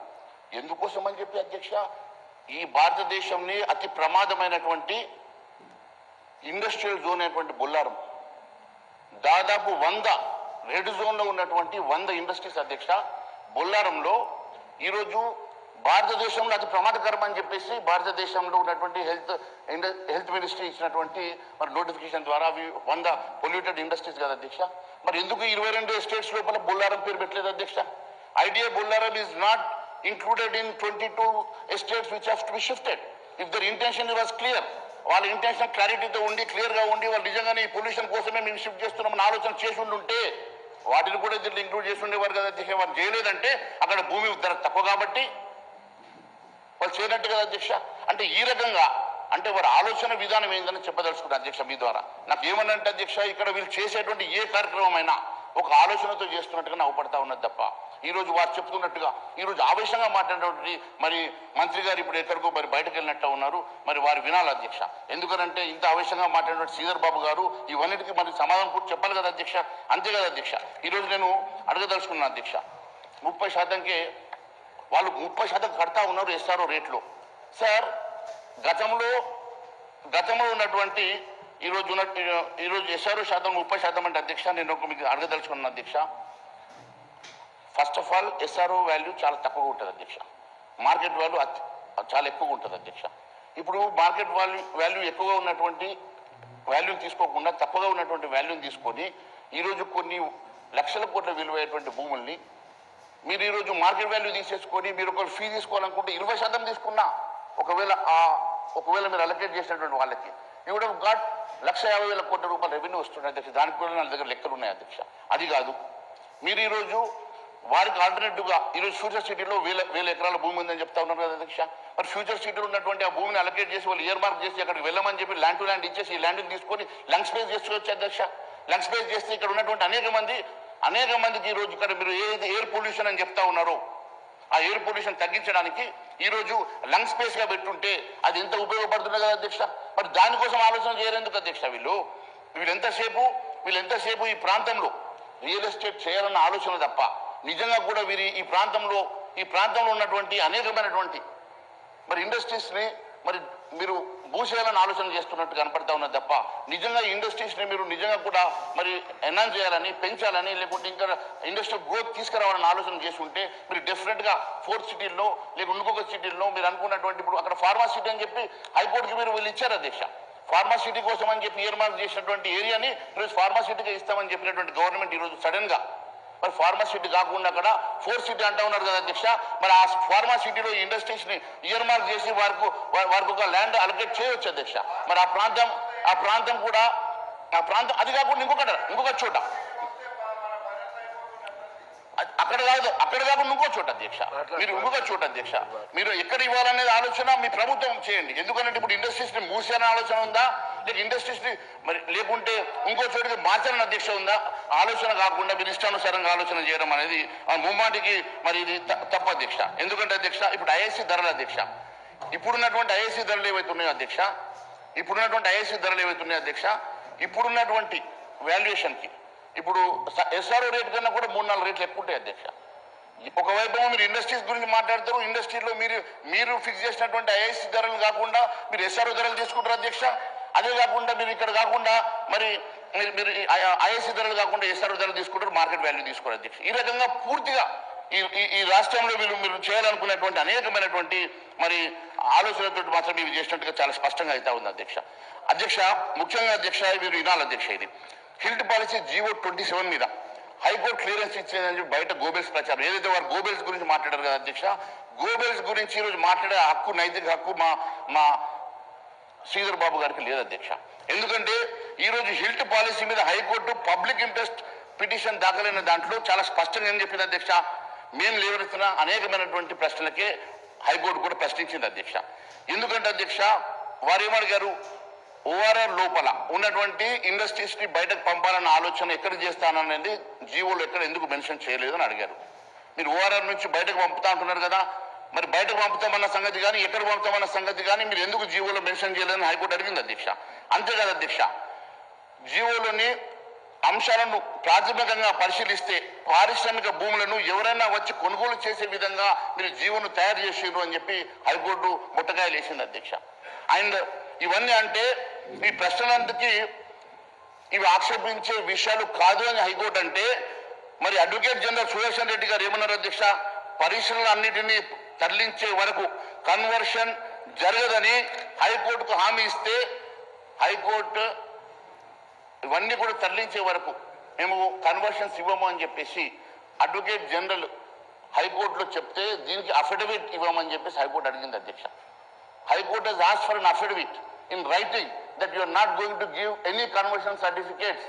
ఎందుకోసం అని చెప్పి అధ్యక్ష, ఈ భారతదేశంని అతి ప్రమాదమైనటువంటి ఇండస్ట్రియల్ జోన్ అయినటువంటి బొల్లారం దాదాపు 100 రెడ్ జోన్లో ఉన్నటువంటి 100 ఇండస్ట్రీస్ అధ్యక్ష. బొల్లారంలో ఈరోజు భారతదేశంలో అతి ప్రమాదకరం అని చెప్పేసి భారతదేశంలో ఉన్నటువంటి హెల్త్ మినిస్ట్రీ ఇచ్చినటువంటి మరి నోటిఫికేషన్ ద్వారా అవి 100 పొల్యూటెడ్ ఇండస్ట్రీస్ కదా అధ్యక్ష. మరి ఎందుకు 22 ఎస్టేట్స్ లోపల బొల్లారం పేరు పెట్టలేదు అధ్యక్ష? Idea Bollaram is not included in 22 estates which have to be shifted. If their intention was clear, వాళ్ళ ఇంటెన్షన్ క్లారిటీతో ఉండి క్లియర్గా ఉండి వాళ్ళు నిజంగానే ఈ పొల్యూషన్ కోసమే మేము షిఫ్ట్ చేస్తున్నామని ఆలోచన చేసి ఉంటే వాటిని కూడా దీంట్లో ఇంక్లూడ్ చేసి ఉండేవారు కదా అధ్యక్ష. వారు చేయలేదంటే అక్కడ భూమి ధర తక్కువ కాబట్టి వాళ్ళు చేయనట్టు కదా అధ్యక్ష. అంటే ఈ రకంగా అంటే వారి ఆలోచన విధానం ఏందని చెప్పదలుచుకున్నారు అధ్యక్ష మీ ద్వారా. నాకు ఏమన్నంటే అధ్యక్ష, ఇక్కడ వీళ్ళు చేసేటువంటి ఏ కార్యక్రమం అయినా ఒక ఆలోచనతో చేస్తున్నట్టుగా నవ్వుపడతా ఉన్నది తప్ప ఈరోజు వారు చెప్తున్నట్టుగా ఈరోజు ఆవేశంగా మాట్లాడేటువంటి మరి మంత్రి గారు ఇప్పుడు ఎక్కడికో మరి బయటకు వెళ్ళినట్టు ఉన్నారు. మరి వారు వినాలి అధ్యక్ష. ఎందుకంటే ఇంత ఆవేశంగా మాట్లాడినటువంటి శ్రీధర్ బాబు గారు ఇవన్నిటికీ మరి సమాధానం కూడా చెప్పాలి కదా అధ్యక్ష. అంతే కదా అధ్యక్ష. ఈరోజు నేను అడగదలుచుకున్నాను అధ్యక్ష, 30%కే వాళ్ళు 30% కడతా ఉన్నారు ఎస్ఆర్ఓ రేట్లో. సార్ గతంలో ఉన్నటువంటి ఈరోజు ఎస్ఆర్ఓ శాతం 30% అంటే అధ్యక్ష నేను మీకు అడగదలుచుకున్నాను అధ్యక్ష. First of all SRO value చాలా తక్కువగా ఉంటుంది అధ్యక్ష, మార్కెట్ వాల్యూ చాలా ఎక్కువగా ఉంటుంది అధ్యక్ష. ఇప్పుడు మార్కెట్ వాల్యూ ఎక్కువగా ఉన్నటువంటి వాల్యూని తీసుకోకుండా తక్కువగా ఉన్నటువంటి వాల్యూని తీసుకొని ఈరోజు కొన్ని లక్షల కోట్ల విలువైనటువంటి భూముల్ని మీరు ఈరోజు మార్కెట్ వాల్యూ తీసేసుకొని మీరు ఒక ఫీ తీసుకోవాలనుకుంటే 20% తీసుకున్నా ఒకవేళ మీరు అలొకేట్ చేసినటువంటి వాళ్ళకి యూ వుడ్ హావ్ గాట్ 1,50,000 కోట్ల రూపాయల రెవెన్యూ వస్తుంది అధ్యక్ష. దానికి కూడా నా దగ్గర లెక్కలు ఉన్నాయి అధ్యక్ష. అది కాదు, మీరు ఈరోజు వారికి ఆల్టర్నేటివ్గా ఈరోజు ఫ్యూచర్ సిటీలో వేల ఎకరాల భూమి ఉందని చెప్తా ఉన్నారు కదా అధ్యక్ష. మరి ఫ్యూచర్ సిటీలో ఉన్నటువంటి ఆ భూమిని అలొకేట్ చేసి వాళ్ళు ఇయర్ మార్క్ చేసి అక్కడికి వెళ్ళమని చెప్పి ల్యాండ్ టు ల్యాండ్ ఇచ్చేసి ఈ ల్యాండ్ని తీసుకొని లంగ్ స్పేస్ చేసుకోవచ్చు అధ్యక్ష. లంగ్ స్పేస్ చేస్తే ఇక్కడ ఉన్నటువంటి అనేక మందికి ఈరోజు ఇక్కడ మీరు ఏదైతే ఎయిర్ పొల్యూషన్ అని చెప్తా ఉన్నారో ఆ ఎయిర్ పొల్యూషన్ తగ్గించడానికి ఈరోజు లంగ్ స్పేస్గా పెట్టుంటే అది ఎంత ఉపయోగపడుతుంది కదా అధ్యక్ష. మరి దానికోసం ఆలోచన చేయరేందుకు అధ్యక్ష? వీళ్ళెంతసేపు ఈ ప్రాంతంలో రియల్ ఎస్టేట్ చేయాలన్న ఆలోచన తప్ప నిజంగా కూడా వీరి ఈ ప్రాంతంలో ఉన్నటువంటి అనేకమైనటువంటి మరి ఇండస్ట్రీస్ని మరి మీరు మూసేయాలని ఆలోచన చేస్తున్నట్టు కనపడతా ఉన్నది తప్ప నిజంగా ఈ ఇండస్ట్రీస్ని మీరు నిజంగా కూడా మరి ఎన్హాన్స్ చేయాలని పెంచాలని లేకుంటే ఇంకా ఇండస్ట్రియల్ గ్రోత్ తీసుకురావాలని ఆలోచన చేసి ఉంటే మీరు డెఫినెట్గా 4th సిటీల్లో లేక ఇంకొక సిటీల్లో మీరు అనుకున్నటువంటి ఇప్పుడు అక్కడ ఫార్మా సిటీ అని చెప్పి హైకోర్టుకి మీరు వీళ్ళు ఇచ్చారు అధ్యక్ష. ఫార్మా సిటీ కోసం అని చెప్పి ఇయర్ మార్క్ చేసినటువంటి ఏరియాని ఈరోజు ఫార్మా సిటీగా ఇస్తామని చెప్పినటువంటి గవర్నమెంట్ ఈరోజు సడన్గా మరి ఫార్మా సిటీ కాకుండా అక్కడ 4th సిటీ అంటా ఉన్నారు కదా అధ్యక్ష. మరి ఆ ఫార్మా సిటీలో ఇండస్ట్రీస్ని ఇయర్ మార్క్ చేసి వారికి ఒక ల్యాండ్ అలొకేట్ చేయవచ్చు అధ్యక్ష. మరి ఆ ప్రాంతం అది కాకుండా ఇంకొక చోట అక్కడ కాకుండా ఇంకో చోట అధ్యక్ష, మీరు ఇంకొక చోట అధ్యక్ష మీరు ఎక్కడ ఇవ్వాలనేది ఆలోచన మీ ప్రభుత్వం చేయండి. ఎందుకంటే ఇప్పుడు ఇండస్ట్రీస్ని మూసేయాలనే ఆలోచన ఉందా, లేక ఇండస్ట్రీస్ని మరి లేకుంటే ఇంకో చోటికి మార్చాలని అధ్యక్ష ఉందా? ఆలోచన కాకుండా మీరు ఇష్టానుసారంగా ఆలోచన చేయడం అనేది ముమ్మాటికి మరి ఇది తప్పు అధ్యక్ష. ఎందుకంటే అధ్యక్ష ఇప్పుడు ఐఐసి ధరలు అధ్యక్ష, ఇప్పుడున్నటువంటి ఐఐసి ధరలు ఏవైతున్నాయో అధ్యక్ష, ఇప్పుడున్నటువంటి వాల్యుయేషన్కి ఇప్పుడు ఎస్ఆర్ఓ రేట్ కన్నా కూడా 3-4 రేట్లు ఎక్కువ ఉంటాయి అధ్యక్ష. ఒకవైపు మీరు ఇండస్ట్రీస్ గురించి మాట్లాడతారు, ఇండస్ట్రీలో మీరు ఫిక్స్ చేసినటువంటి ఐఐసి ధరలు కాకుండా మీరు ఎస్ఆర్ఓ ధరలు తీసుకుంటారు అధ్యక్ష. అదే కాకుండా మీరు ఇక్కడ కాకుండా మరి మీరు ఐఎస్సీ ధరలు కాకుండా ఎస్ఆర్ ధరలు తీసుకుంటారు, మార్కెట్ వాల్యూ తీసుకోరు అధ్యక్ష. ఈ రకంగా పూర్తిగా ఈ రాష్ట్రంలో మీరు చేయాలనుకునేటువంటి అనేకమైనటువంటి మరి ఆలోచనలతో మాత్రం ఇవి చేసినట్టుగా చాలా స్పష్టంగా అయితే ఉంది అధ్యక్ష. ముఖ్యంగా అధ్యక్ష మీరు వినాలి అధ్యక్ష, ఇది హిల్ట్ పాలసీ జీవో 27 మీద హైకోర్టు క్లియరెన్స్ ఇచ్చేదని చెప్పి బయట గోబెల్స్ ప్రచారం, ఏదైతే వారు గోబెల్స్ గురించి మాట్లాడారు కదా అధ్యక్ష, గోబెల్స్ గురించి ఈరోజు మాట్లాడే హక్కు, నైతిక హక్కు మా శ్రీధర్ బాబు గారికి లేదు అధ్యక్ష. ఎందుకంటే ఈరోజు హిల్ట్ పాలసీ మీద హైకోర్టు పబ్లిక్ ఇంట్రెస్ట్ పిటిషన్ దాఖలైన దాంట్లో చాలా స్పష్టంగా ఏం చెప్పింది అధ్యక్ష, మేము లేవనెత్తిన అనేకమైనటువంటి ప్రశ్నలకే హైకోర్టు కూడా ప్రశ్నించింది అధ్యక్ష. ఎందుకంటే అధ్యక్ష వారు ఏమడిగారు, ఓఆర్ఆర్ లోపల ఉన్నటువంటి ఇండస్ట్రీస్ ని బయటకు పంపాలన్న ఆలోచన ఎక్కడ చేస్తాననేది జీవోలో ఎక్కడ ఎందుకు మెన్షన్ చేయలేదు అని అడిగారు. మీరు ఓఆర్ఆర్ నుంచి బయటకు పంపుతా అంటున్నారు కదా, మరి బయటకు పంపుతామన్న సంగతి కానీ ఎక్కడ పంపుతామన్న సంగతి కానీ మీరు ఎందుకు జీవోలో మెన్షన్ చేయలేదని హైకోర్టు అడిగింది అధ్యక్ష. అంతేకాదు అధ్యక్ష, జీవోలోని అంశాలను ప్రాథమికంగా పరిశీలిస్తే పారిశ్రామిక భూములను ఎవరైనా వచ్చి కొనుగోలు చేసే విధంగా మీరు జీవోను తయారు చేసారు అని చెప్పి హైకోర్టు ముట్టకాయలు వేసింది అధ్యక్ష. అండ్ ఇవన్నీ అంటే ఈ ప్రశ్నలంతకి ఇవి ఆక్షేపించే విషయాలు కాదు అని హైకోర్టు అంటే, మరి అడ్వకేట్ జనరల్ సుదర్శన్ రెడ్డి గారు ఏమన్నారు అధ్యక్ష, పరిశ్రమలన్నిటినీ తరలించే వరకు కన్వర్షన్ జరగదని హైకోర్టుకు హామీ ఇస్తే హైకోర్టు ఇవన్నీ కూడా తరలించే వరకు మేము కన్వర్షన్స్ ఇవ్వము అని చెప్పేసి అడ్వకేట్ జనరల్ హైకోర్టులో చెప్తే దీనికి అఫిడవిట్ ఇవ్వమని చెప్పేసి హైకోర్టు అడిగింది అధ్యక్ష. High court has asked for an affidavit in writing that you are not going to give any conversion certificates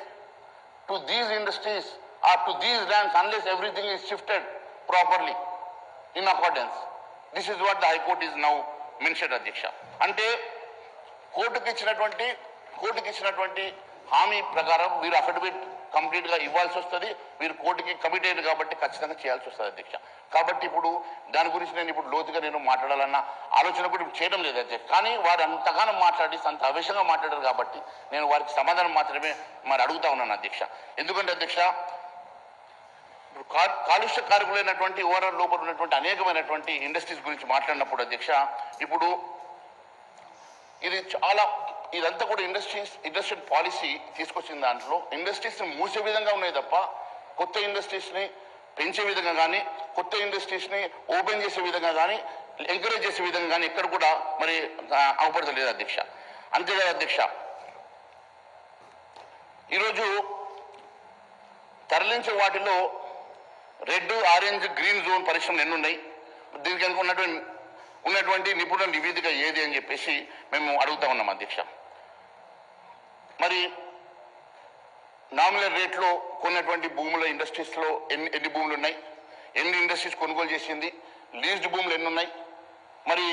to these industries or to these lands unless everything is shifted properly in accordance. This is what the High Court is now mentioned అధ్యక్ష. అంటే కోర్టుకి ఇచ్చినటువంటి హామీ ప్రకారం మీరు affidavit complete గా ఇవ్వాల్సి వస్తుంది. మీరు కోర్టుకి కమిటెడ్ కాబట్టి ఖచ్చితంగా చేయాల్సి వస్తుంది అధ్యక్ష. కాబట్టి ఇప్పుడు దాని గురించి నేను ఇప్పుడు లోతుగా నేను మాట్లాడాలన్న ఆలోచన కూడా చేయడం లేదు అధ్యక్ష. కానీ వారు అంతగానో మాట్లాడి అంత ఆవేశంగా మాట్లాడారు కాబట్టి నేను వారికి సమాధానం మాత్రమే మరి అడుగుతా ఉన్నాను అధ్యక్ష. ఎందుకంటే అధ్యక్ష కాలుష్య కారకులైనటువంటి ఓఆర్ఆర్ లోపల ఉన్నటువంటి అనేకమైనటువంటి ఇండస్ట్రీస్ గురించి మాట్లాడినప్పుడు అధ్యక్ష, ఇప్పుడు ఇది చాలా ఇదంతా కూడా ఇండస్ట్రియల్ పాలసీ తీసుకొచ్చిన దాంట్లో ఇండస్ట్రీస్ని మూసే విధంగా ఉన్నాయి తప్ప కొత్త ఇండస్ట్రీస్ని పెంచే విధంగా కానీ కొత్త ఇండస్ట్రీస్ని ఓపెన్ చేసే విధంగా కానీ ఎంకరేజ్ చేసే విధంగా కానీ ఎక్కడ కూడా మరి అవపడతలేదు అధ్యక్ష. అంతేకాదు అధ్యక్ష, ఈరోజు తరలించే వాటిలో రెడ్, ఆరెంజ్, గ్రీన్ జోన్ పరిశ్రమలు ఎన్ని ఉన్నాయి, దీనికి ఉన్నటువంటి నిపుణుల నివేదిక ఏది అని చెప్పేసి మేము అడుగుతా ఉన్నాం అధ్యక్ష. మరి నామినల్ రేట్లో కొన్నటువంటి భూముల ఇండస్ట్రీస్లో ఎన్ని భూములు ఉన్నాయి, ఎన్ని ఇండస్ట్రీస్ కొనుగోలు చేసింది, లీజ్డ్ భూములు ఎన్ని ఉన్నాయి, మరి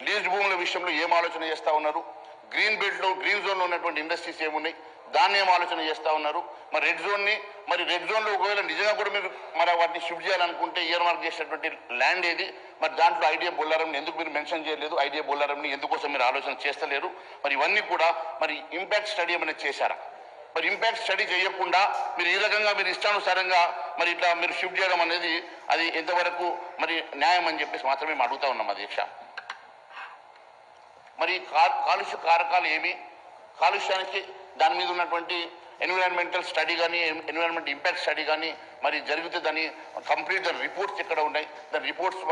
లీజ్డ్ భూముల విషయంలో ఏం ఆలోచన చేస్తూ ఉన్నారు, గ్రీన్ బెల్ట్లో గ్రీన్ జోన్లో ఉన్నటువంటి ఇండస్ట్రీస్ ఏమున్నాయి దాన్ని ఏం ఆలోచన చేస్తూ ఉన్నారు, మరి రెడ్ జోన్లో ఒకవేళ నిజంగా కూడా మీరు మరి వాటిని షిఫ్ట్ చేయాలనుకుంటే ఇయర్ మార్క్ చేసినటువంటి ల్యాండ్ ఏది, మరి దాంట్లో ఐడియా బొల్లారంని ఎందుకు మీరు మెన్షన్ చేయలేదు, ఐడియా బొల్లారంని ఎందుకోసం మీరు ఆలోచన చేస్తలేరు, మరి ఇవన్నీ కూడా మరి ఇంపాక్ట్ స్టడీ ఏమైనా చేశారా, మరి ఇంపాక్ట్ స్టడీ చేయకుండా మీరు ఈ రకంగా మీరు ఇష్టానుసారంగా మరి ఇట్లా మీరు షిఫ్ట్ చేయడం అనేది అది ఎంతవరకు మరి న్యాయం అని చెప్పేసి మాత్రమే మేము అడుగుతా ఉన్నాం అధ్యక్ష. మరి కాలుష్య కారకాలు ఏమి, కాలుష్యానికి దాని మీద ఉన్నటువంటి ఎన్విరాన్మెంటల్ స్టడీ కానీ ఎన్విరాన్మెంట్ ఇంపాక్ట్ స్టడీ కానీ మరి జరిగితే దాని కంప్లీట్ దాని రిపోర్ట్స్ ఎక్కడ ఉన్నాయి, దాని రిపోర్ట్స్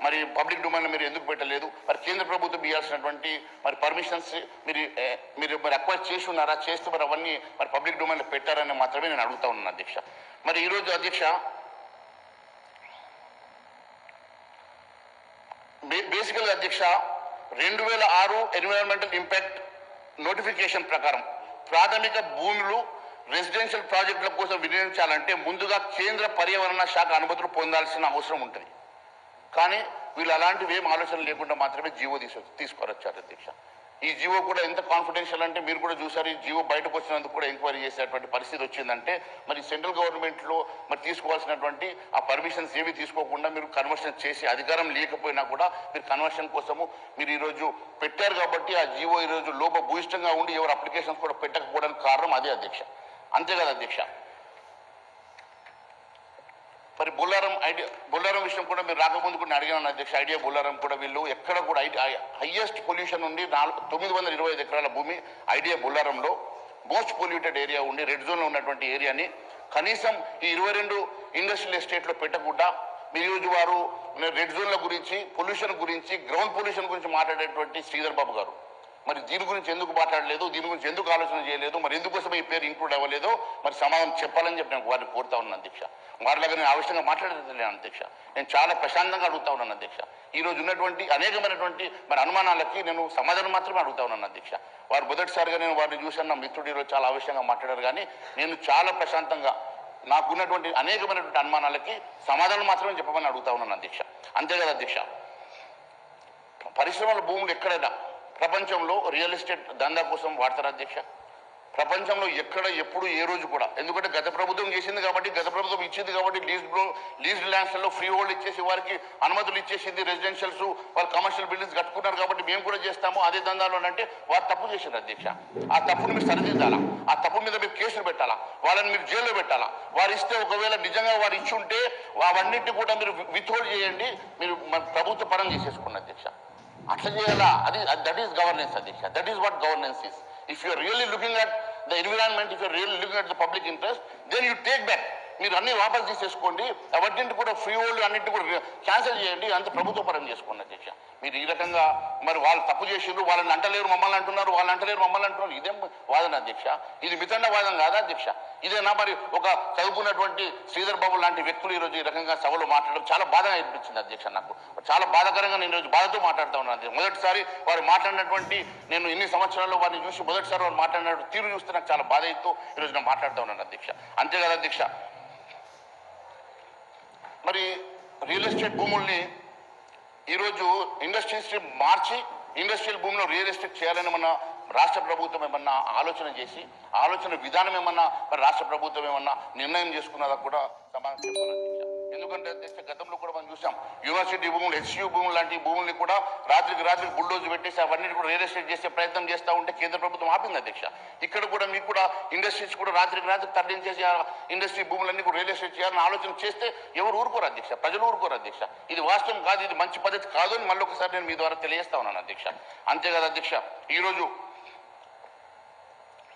మరి పబ్లిక్ డొమైన్లో మీరు ఎందుకు పెట్టలేదు, మరి కేంద్ర ప్రభుత్వం ఇవ్వాల్సినటువంటి మరి పర్మిషన్స్ మీరు మరి అక్వైర్ చేసి ఉన్నారా, చేస్తే మరి అవన్నీ మరి పబ్లిక్ డొమైన్లో పెట్టారని మాత్రమే నేను అడుగుతా ఉన్నాను అధ్యక్ష. మరి ఈరోజు అధ్యక్ష బేసికల్గా అధ్యక్ష 2006 ఎన్విరాన్మెంటల్ ఇంపాక్ట్ నోటిఫికేషన్ ప్రకారం ప్రాథమిక భూములు రెసిడెన్షియల్ ప్రాజెక్టుల కోసం వినియోగించాలంటే ముందుగా కేంద్ర పర్యావరణ శాఖ అనుమతులు పొందాల్సిన అవసరం ఉంటుంది. కానీ వీళ్ళు అలాంటివి ఏం ఆలోచన లేకుండా మాత్రమే జీవో తీసుకొచ్చారు అధ్యక్ష. ఈ జీవో కూడా ఎంత కాన్ఫిడెన్షియల్ అంటే మీరు కూడా చూసారు, ఈ జీవో బయటకు వచ్చినందుకు కూడా ఎంక్వైరీ చేసేటువంటి పరిస్థితి వచ్చిందంటే మరి సెంట్రల్ గవర్నమెంట్లో మరి తీసుకోవాల్సినటువంటి ఆ పర్మిషన్స్ ఏవి తీసుకోకుండా మీరు కన్వర్షన్ చేసి అధికారం లేకపోయినా కూడా మీరు కన్వర్షన్ కోసము మీరు ఈరోజు పెట్టారు కాబట్టి ఆ జీవో ఈరోజు లోపభూయిష్టంగా ఉండి ఎవరు అప్లికేషన్స్ కూడా పెట్టకపోవడానికి కారణం అదే అధ్యక్ష. అంతే కదా అధ్యక్ష. మరి బొల్లారం విషయం కూడా మీరు రాకముందు కూడా అడిగాను అధ్యక్ష. ఐడియా బొల్లారం కూడా వీళ్ళు ఎక్కడ కూడా హైయెస్ట్ పొల్యూషన్ నుండి 925 ఎకరాల భూమి ఐడియా బొల్లారంలో మోస్ట్ పొల్యూటెడ్ ఏరియా ఉండి రెడ్ జోన్లో ఉన్నటువంటి ఏరియాని కనీసం ఈ 22 ఇండస్ట్రియల్ ఎస్టేట్లో పెట్టకుండా మీరు ఈరోజు వారు రెడ్ జోన్ల గురించి పొల్యూషన్ గురించి గ్రౌండ్ పొల్యూషన్ గురించి మాట్లాడేటువంటి శ్రీధర్ బాబు గారు మరి దీని గురించి ఎందుకు మాట్లాడలేదు, దీని గురించి ఎందుకు ఆలోచన చేయలేదు, మరి ఎందుకోసం ఈ పేరు ఇంక్లూడ్ అవ్వలేదో మరి సమాధానం చెప్పాలని చెప్పి నేను వారిని కోరుతా ఉన్నాను అధ్యక్ష. వారిలాగా నేను ఆవశ్యంగా మాట్లాడలేదు అధ్యక్ష. నేను చాలా ప్రశాంతంగా అడుగుతా ఉన్నాను అధ్యక్ష. ఈ రోజు ఉన్నటువంటి అనేకమైనటువంటి మరి అనుమానాలకి నేను సమాధానం మాత్రమే అడుగుతా ఉన్నాను అధ్యక్ష. వారు మొదటిసారిగా నేను వారిని చూశాను, నా మిత్రుడు ఈరోజు చాలా ఆవశ్యంగా మాట్లాడారు. కానీ నేను చాలా ప్రశాంతంగా నాకున్నటువంటి అనేకమైనటువంటి అనుమానాలకి సమాధానం మాత్రమే చెప్పమని అడుగుతా ఉన్నాను అధ్యక్ష. అంతే కదా అధ్యక్ష, పరిశ్రమల భూములు ఎక్కడైనా ప్రపంచంలో రియల్ ఎస్టేట్ దందా కోసం వాడతారు అధ్యక్ష. ప్రపంచంలో ఎక్కడ ఎప్పుడు ఏ రోజు కూడా, ఎందుకంటే గత ప్రభుత్వం చేసింది కాబట్టి, గత ప్రభుత్వం ఇచ్చింది కాబట్టి లీజ్డ్ ల్యాండ్స్లలో ఫ్రీ హోల్డ్ ఇచ్చేసి వారికి అనుమతులు ఇచ్చేసింది, రెసిడెన్షియల్స్ వాళ్ళు కమర్షియల్ బిల్డింగ్స్ కట్టుకున్నారు కాబట్టి మేము కూడా చేస్తాము అదే దందాలో అంటే వారు తప్పు చేశారు అధ్యక్ష. ఆ తప్పును మీరు సరిదిద్దాలా, ఆ తప్పు మీద మీరు కేసులు పెట్టాలా, వాళ్ళని మీరు జైల్లో పెట్టాలా. వారు ఇస్తే ఒకవేళ నిజంగా వారు ఇచ్చి ఉంటే అవన్నింటినీ కూడా మీరు విత్హోల్డ్ చేయండి, మీరు ప్రభుత్వ పరం చేసేసుకున్న అధ్యక్ష. అట్లా చేయాలా, అది దట్ ఈస్ గవర్నెన్స్ అధ్యక్ష. That is what governance is. If you are really looking at the environment, if you are really looking at the public interest, then you take back. మీరు అన్ని వాపస్ తీసేసుకోండి, అవన్నింటి కూడా ఫ్రీ హోల్డ్ అన్నింటి కూడా cancel చేయండి, అంత ప్రభుత్వ పరం చేసుకోండి అధ్యక్ష. మీరు ఈ రకంగా మరి వాళ్ళు తప్పు చేసిండ్రు, వాళ్ళని అంటలేరు మమ్మల్ని అంటున్నారు, వాళ్ళు అంటలేరు మమ్మల్ని అంటున్నారు, ఇదేం వాదన అధ్యక్ష? ఇది మితండ వాదం కాదా అధ్యక్ష? ఇదేనా మరి ఒక చదువుకున్నటువంటి శ్రీధర్ బాబు లాంటి వ్యక్తులు ఈరోజు ఈ రకంగా సభలో మాట్లాడడం చాలా బాధగా అనిపించింది అధ్యక్ష. నాకు చాలా బాధాకరంగా నేను ఈరోజు బాధతో మాట్లాడుతూ ఉన్నాను అధ్యక్ష. మొదటిసారి వారు మాట్లాడినటువంటి, నేను ఇన్ని సంవత్సరాల్లో వారిని చూసి మొదటిసారి వారు మాట్లాడిన తీరు చూస్తే నాకు చాలా బాధ అవుతూ ఈరోజు నేను మాట్లాడుతూ ఉన్నాను అధ్యక్ష. అంతేకాదు అధ్యక్ష, మరి రియల్ ఎస్టేట్ భూముల్ని ఈరోజు ఇండస్ట్రీస్ని మార్చి ఇండస్ట్రియల్ భూమిలో రియల్ ఎస్టేట్ చేయాలని మన రాష్ట్ర ప్రభుత్వం ఏమన్నా ఆలోచన చేసి, ఆలోచన విధానం ఏమన్నా మరి రాష్ట్ర ప్రభుత్వం ఏమన్నా నిర్ణయం చేసుకున్నదా కూడా సమాధానం చెప్పాలి అధ్యక్ష. ఎందుకంటే అధ్యక్ష, గతంలో కూడా మనం చూసాం యూనివర్సిటీ భూములు, హెచ్యూ భూములు లాంటి భూముల్ని కూడా రాత్రికి బుల్డోజ్ పెట్టేసి అవన్నీ కూడా రియల్ ఎస్టేట్ చేసే ప్రయత్నం చేస్తూ ఉంటే కేంద్ర ప్రభుత్వం ఆపింది అధ్యక్ష. ఇక్కడ కూడా మీకు కూడా ఇండస్ట్రీస్ కూడా రాత్రికి తరలించేసి ఇండస్ట్రీ భూములన్నీ కూడా రియల్ ఎస్టేట్ చేయాలని ఆలోచన చేస్తే ఎవరు ఊరుకోరు అధ్యక్ష, ప్రజలు ఊరుకోరు అధ్యక్ష. ఇది వాస్తవం కాదు, ఇది మంచి పద్ధతి కాదు అని మళ్ళీ ఒకసారి నేను మీ ద్వారా తెలియజేస్తా ఉన్నాను అధ్యక్ష. అంతేకాదు అధ్యక్ష,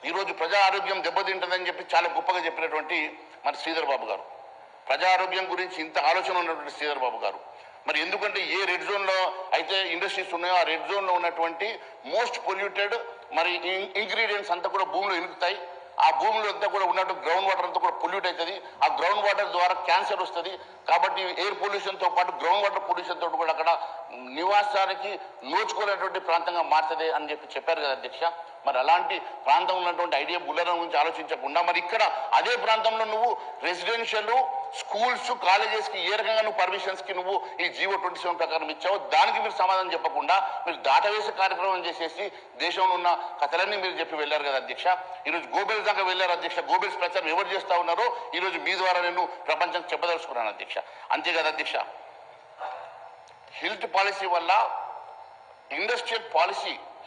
ఈరోజు ప్రజా ఆరోగ్యం దెబ్బతింటుందని చెప్పి చాలా గొప్పగా చెప్పినటువంటి మరి శ్రీధర్ బాబు గారు, ప్రజా ఆరోగ్యం గురించి ఇంత ఆలోచన ఉన్నటువంటి శ్రీధర్ బాబు గారు, మరి ఎందుకంటే ఏ రెడ్ జోన్లో అయితే ఇండస్ట్రీస్ ఉన్నాయో ఆ రెడ్ జోన్లో ఉన్నటువంటి మోస్ట్ పొల్యూటెడ్ మరి ఇంగ్రీడియంట్స్ అంతా కూడా భూమిలో ఇనుకుతాయి. ఆ భూమిలో అంతా కూడా ఉన్నట్టు గ్రౌండ్ వాటర్ అంతా కూడా పొల్యూట్ అవుతుంది. ఆ గ్రౌండ్ వాటర్ ద్వారా క్యాన్సర్ వస్తుంది. కాబట్టి ఎయిర్ పొల్యూషన్తో పాటు గ్రౌండ్ వాటర్ పొల్యూషన్ తోటి కూడా అక్కడ నివాసానికి నోచుకోలేటువంటి ప్రాంతంగా మారుతుంది అని చెప్పారు కదా అధ్యక్ష. మరి అలాంటి ప్రాంతం ఉన్నటువంటి ఐడియా బుల్లరం గురించి ఆలోచించకుండా మరి ఇక్కడ అదే ప్రాంతంలో నువ్వు రెసిడెన్షియల్ స్కూల్స్ కాలేజెస్కి ఏ రకంగా నువ్వు పర్మిషన్స్కి నువ్వు ఈ జీవో 27 ప్రకారం ఇచ్చావో దానికి మీరు సమాధానం చెప్పకుండా మీరు దాటవేసే కార్యక్రమం చేసేసి దేశంలో ఉన్న కథలన్నీ మీరు చెప్పి వెళ్ళారు కదా అధ్యక్ష. ఈరోజు గోబెల్స్ దాకా వెళ్ళారు అధ్యక్ష. గోబెల్స్ ప్రచారం ఎవరు చేస్తూ ఉన్నారో ఈరోజు మీ ద్వారా నేను ప్రపంచానికి చెప్పదలుచుకున్నాను అధ్యక్ష. అంతేకాదు అధ్యక్ష, హిల్ట్ పాలసీ వల్ల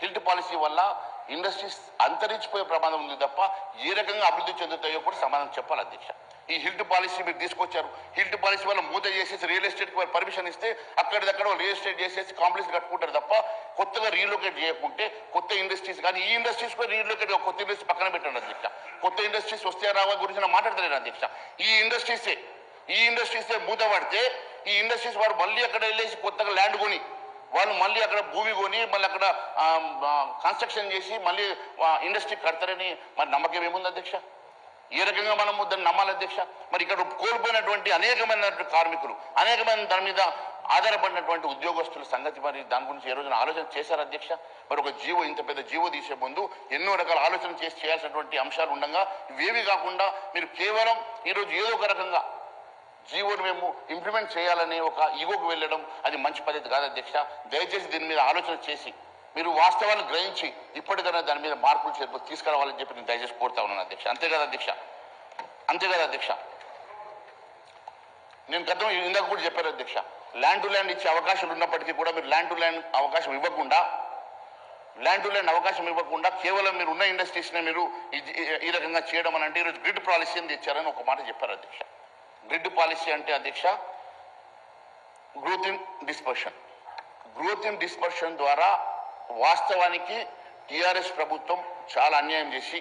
హిల్ట్ పాలసీ వల్ల ఇండస్ట్రీస్ అంతరించిపోయే ప్రమాదం ఉంది తప్ప ఏ రకంగా అభివృద్ధి చెందుతాయో కూడా సమాధానం చెప్పాలి అధ్యక్ష. ఈ హిల్ట్ పాలసీ మీరు తీసుకొచ్చారు, హిల్ట్ పాలసీ వల్ల మూత చేసేసి రియల్ ఎస్టేట్కి పర్మిషన్ ఇస్తే అక్కడిదక్కడ రియల్ ఎస్టేట్ చేసేసి కాంప్లెక్స్ కట్టుకుంటారు తప్ప కొత్తగా రీలొకేట్ చేయకుంటే కొత్త ఇండస్ట్రీస్ కానీ ఈ ఇండస్ట్రీస్ కూడా రీలొకేట్ కొత్త ఇండస్ట్రీ పక్కన పెట్టండి అధ్యక్ష. కొత్త ఇండస్ట్రీస్ వస్తే రావా గురించి నేను మాట్లాడతలేను అధ్యక్ష. ఈ ఇండస్ట్రీసే మూత పడితే ఈ ఇండస్ట్రీస్ వారు మళ్ళీ అక్కడ వెళ్ళేసి కొత్తగా ల్యాండ్ కొని వాళ్ళు మళ్ళీ అక్కడ భూమి కొని మళ్ళీ అక్కడ కన్స్ట్రక్షన్ చేసి మళ్ళీ ఇండస్ట్రీ కడతారని మరి నమ్మకం ఏముంది అధ్యక్ష? ఏ రకంగా మనము దాన్ని నమ్మాలి అధ్యక్ష? మరి ఇక్కడ కోల్పోయినటువంటి అనేకమైన కార్మికులు, అనేకమైన దాని మీద ఆధారపడినటువంటి ఉద్యోగస్తుల సంగతి మరి దాని గురించి ఏ రోజున ఆలోచన చేశారు అధ్యక్ష? మరి ఒక ఇంత పెద్ద జీవో తీసే ముందు ఎన్నో రకాల ఆలోచన చేయాల్సినటువంటి అంశాలు ఉండగా ఇవేవి కాకుండా మీరు కేవలం ఈరోజు ఏదో ఒక రకంగా జీవోని మేము ఇంప్లిమెంట్ చేయాలని ఒక ఈగోకు వెళ్ళడం అది మంచి పద్ధతి కాదు అధ్యక్ష. దయచేసి దీని మీద ఆలోచన చేసి మీరు వాస్తవాలు గ్రహించి ఇప్పటికైనా దాని మీద మార్పులు చేర్పులు తీసుకురావాలని చెప్పి నేను దయచేసి కోరుతా ఉన్నాను అధ్యక్ష. అంతేకాదు అధ్యక్ష, నేను ఇందాక కూడా చెప్పాను అధ్యక్ష, ల్యాండ్ టు ల్యాండ్ ఇచ్చే అవకాశాలు ఉన్నప్పటికీ కూడా మీరు ల్యాండ్ టు ల్యాండ్ అవకాశం ఇవ్వకుండా కేవలం మీరు ఉన్న ఇండస్ట్రీస్నే మీరు ఈ రకంగా చేయడం అని అంటే ఈరోజు గ్రిడ్ పాలసీ అని తెచ్చారని ఒక మాట చెప్పారు అధ్యక్ష. గ్రిడ్ పాలసీ అంటే అధ్యక్ష గ్రోత్ ఇన్ డిస్పర్షన్ ద్వారా వాస్తవానికి టీఆర్ఎస్ ప్రభుత్వం చాలా అన్యాయం చేసి